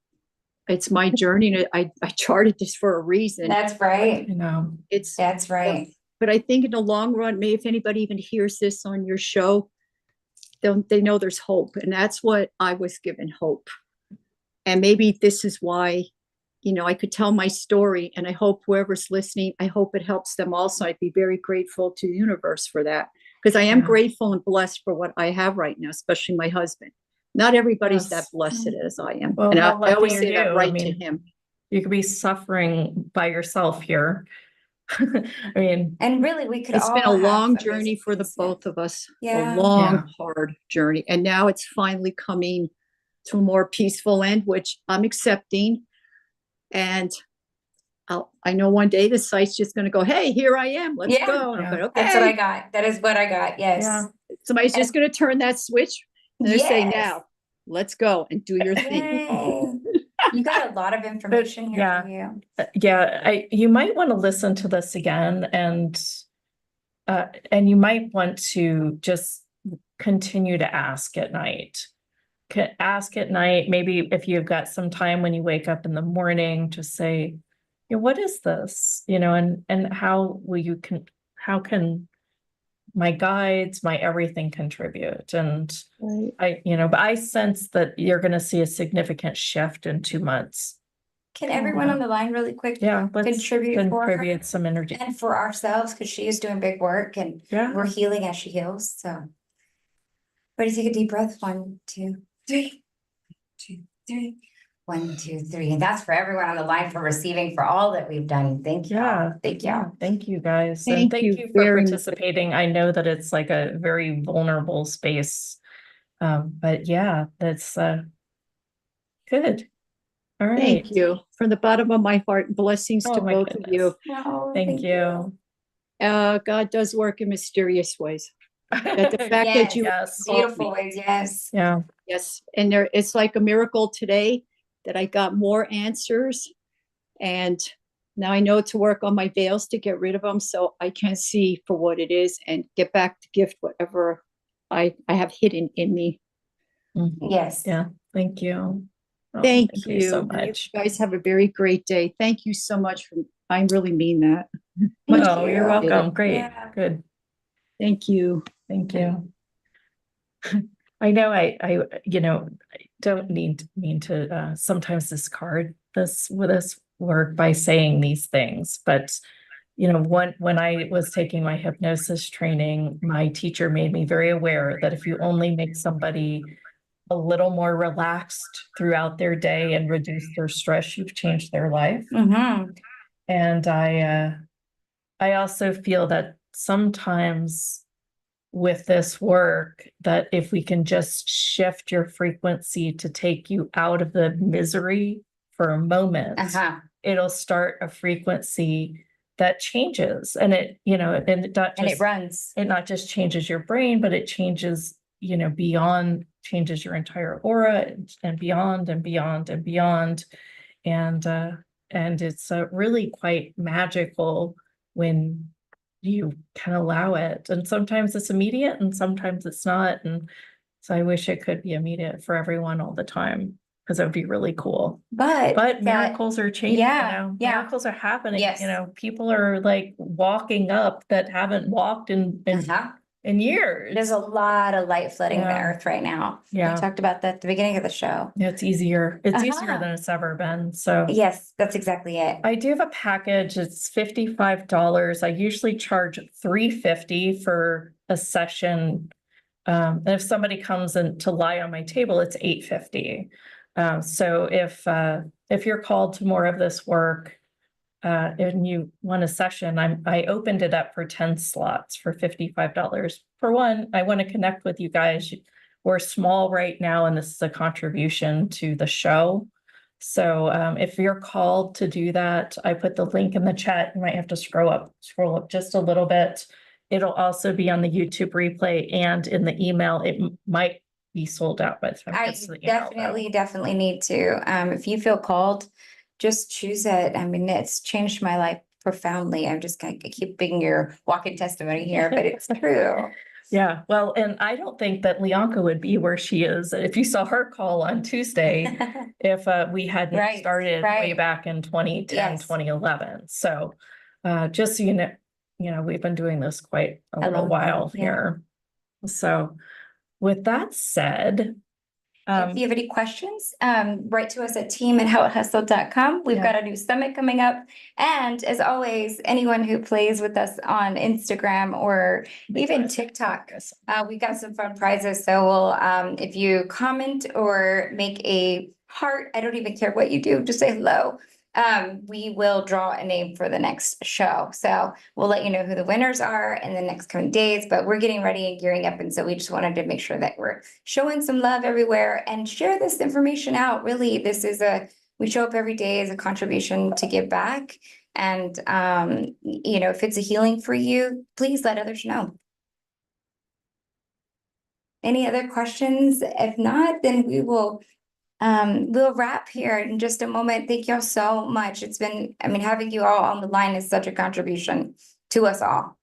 it's my journey. And I charted this for a reason. That's right. It's, That's right. but I think in the long run, maybe if anybody even hears this on your show, they know there's hope. And that's what I was given, hope. And maybe this is why, I could tell my story, and I hope whoever's listening, I hope it helps them also. I'd be very grateful to the universe for that, because I am Yeah. grateful and blessed for what I have right now, especially my husband. Not everybody's that Yes. blessed as I am. Well, And how I always lucky say are that you? right I to mean, him. You could be suffering by yourself here. I mean, And really, we could It's all been a have long amazing journey for the things, yeah. both of us. Yeah. A long, Yeah. hard journey. And now it's finally coming to a more peaceful end, which I'm accepting. And I know one day the site's just going to go, hey, here I am. Let's Yeah. go. And I'm Yeah. going, okay. That's what I got. That is what I got. Yes. Yeah. Somebody's just going to turn that switch and they're saying, Yes. now, let's go and do your thing. Yay. You got a lot of information here yeah. for you. Yeah, you might want to listen to this again, and you might want to just continue to ask at night. Ask at night, maybe if you've got some time when you wake up in the morning, just say, what is this? And how can my guides, my everything contribute? And Right. but I sense that you're going to see a significant shift in 2 months. Can everyone on the line really quick Yeah, let's contribute for her contribute some energy. and for ourselves, because she is doing big work and Yeah. we're healing as she heals. So ready, take a deep breath. 1, 2, 3. 2, 3. 1, 2, 3. And that's for everyone on the line for receiving for all that we've done. Thank you. Yeah. Thank you. Yeah. Thank you guys. And Thank thank you you for very much. participating. I know that it's like a very vulnerable space. But yeah, that's good. All right. Thank you from the bottom of my heart. Blessings to Oh my both of you. goodness. Oh, Thank you. God does work in mysterious ways. That the fact that Yes. you Yes. called Beautiful me. ways. Yes. Yeah. Yes, and it's like a miracle today that I got more answers, and now I know to work on my veils to get rid of them so I can see for what it is and get back to gift whatever I have hidden in me. Mhm. Yes. Yeah. Thank you. Oh, Thank you so you. much. You guys have a very great day. Thank you so much. I really mean that. Thank Oh, you're you. welcome. Great. Yeah. Good. Thank you. Thank you. I know I don't mean to sometimes discard this work by saying these things, but when I was taking my hypnosis training, my teacher made me very aware that if you only make somebody a little more relaxed throughout their day and reduce their stress, you've changed their life. Mm-hmm. And I also feel that sometimes with this work, that if we can just shift your frequency to take you out of the misery for a moment, it'll start a frequency that changes. And it runs. It not just changes your brain, but it changes, beyond, changes your entire aura and beyond and beyond and beyond. And it's really quite magical when you can allow it. And sometimes it's immediate and sometimes it's not. And so I wish it could be immediate for everyone all the time, because it would be really cool. But miracles are changing, miracles are happening. Yes. People are like walking up that haven't walked in years. There's a lot of light flooding the Yeah. earth right now. Yeah. We talked about that at the beginning of the show. Yeah, it's easier. It's easier than it's ever been. So yes, that's exactly it. I do have a package. It's $55. I usually charge $350 for a session. And if somebody comes in to lie on my table, it's $850. So if you're called to more of this work, and you want a session, I opened it up for 10 slots for $55. For one, I want to connect with you guys. We're small right now, and this is a contribution to the show. So if you're called to do that, I put the link in the chat. You might have to scroll up just a little bit. It'll also be on the YouTube replay and in the email. It might be sold out by the time it gets to the email. Definitely need to. If you feel called, just choose it. I mean, it's changed my life profoundly. I'm just going to keep being your walking testimony here, but it's true. Yeah, well, and I don't think that Lyanca would be where she is if you saw her call on Tuesday, if we hadn't started way back in 2010, 2011. So just so you know, we've been doing this quite a little while here. So with that said, if you have any questions, write to us at team@howithustled.com. We've got a new summit coming up. And as always, anyone who plays with us on Instagram or even TikTok, we got some fun prizes. So we'll, if you comment or make a heart, I don't even care what you do, just say hello. We will draw a name for the next show. So we'll let you know who the winners are in the next coming days, but we're getting ready and gearing up. And so we just wanted to make sure that we're showing some love everywhere and share this information out. Really, we show up every day as a contribution to give back. And, if it's a healing for you, please let others know. Any other questions? If not, then we'll wrap here in just a moment. Thank y'all so much. It's been, having you all on the line is such a contribution to us all.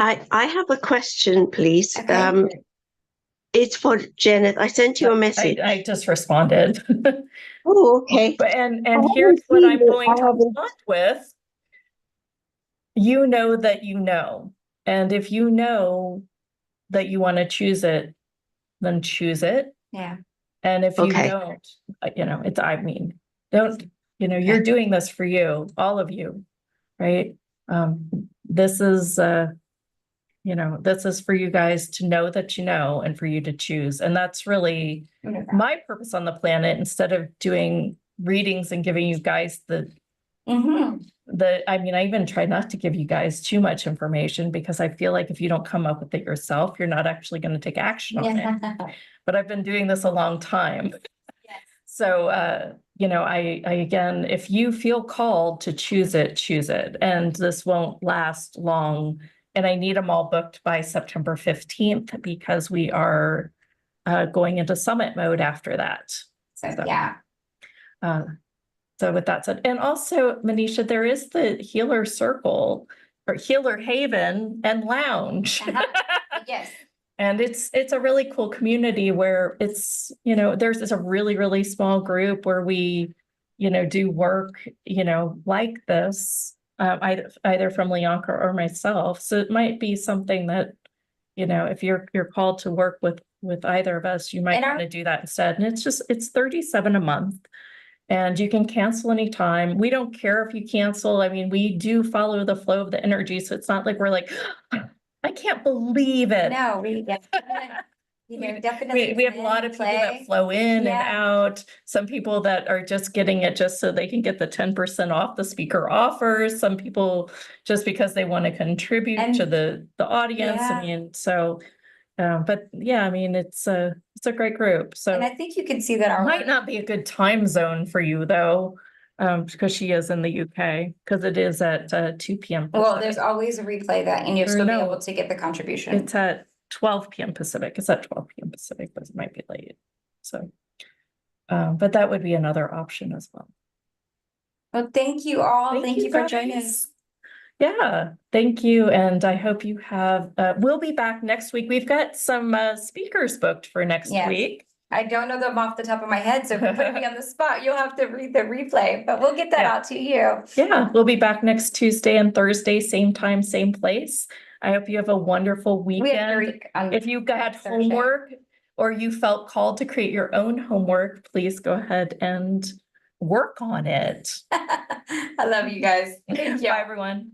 I have a question, please. Okay. It's for Jeneth. I sent you a message. I just responded. Oh, okay. And here's what I'm going to respond with. You know that you know. And if you know that you want to choose it, then choose it. Yeah. And if you don't, you're doing this for you, all of you, right? This is for you guys to know that you know, and for you to choose. And that's really my purpose on the planet, instead of doing readings and giving you guys I even try not to give you guys too much information, because I feel like if you don't come up with it yourself, you're not actually going to take action on it. But I've been doing this a long time. Yes. So, I again, if you feel called to choose it. And this won't last long. And I need them all booked by September 15th, because we are going into summit mode after that. So with that said, and also, Manisha, there is the Healer Circle or Healer Haven and Lounge. Yes. And it's a really cool community where it's, you know, there's this a really, really small group where we, you know, do work, you know, like this, either from Lyanca or myself. So it might be something that, you know, if you're called to work with either of us, you might And want to do that instead. And it's $37 a month. And you can cancel anytime. We don't care if you cancel. I mean, we do follow the flow of the energy. So it's not like we're like, I can't believe it. No, we definitely, you know, definitely. We have a lot of people that play. flow in and Yeah. out. Some people that are just getting it just so they can get the 10% off the speaker offers. Some people just because they want to contribute And- to the audience. Yeah. I mean, so, but yeah, I mean, it's a great group. So And I think you can see that our might not be a good time zone for you though, because she is in the UK, because it is at 2 p.m. well, Pacific. there's always a replay that, and you'll Or still be no. able to get the contribution. It's at 12 p.m. Pacific. It's at 12 p.m. Pacific, but it might be late. So, but that would be another option as well. Well, thank you all. Thank Thank you, you for joining guys. us. Yeah, thank you. And I hope you have, we'll be back next week. We've got some speakers booked for next Yes. week. I don't know them off the top of my head, so if you put me on the spot, you'll have to read the replay, but we'll get that Yeah. out to you. Yeah, we'll be back next Tuesday and Thursday, same time, same place. I hope you have a wonderful We have weekend. Greek on If you got Thursday. homework or you felt called to create your own homework, please go ahead and work on it. I love you guys. Thank you. Bye, everyone.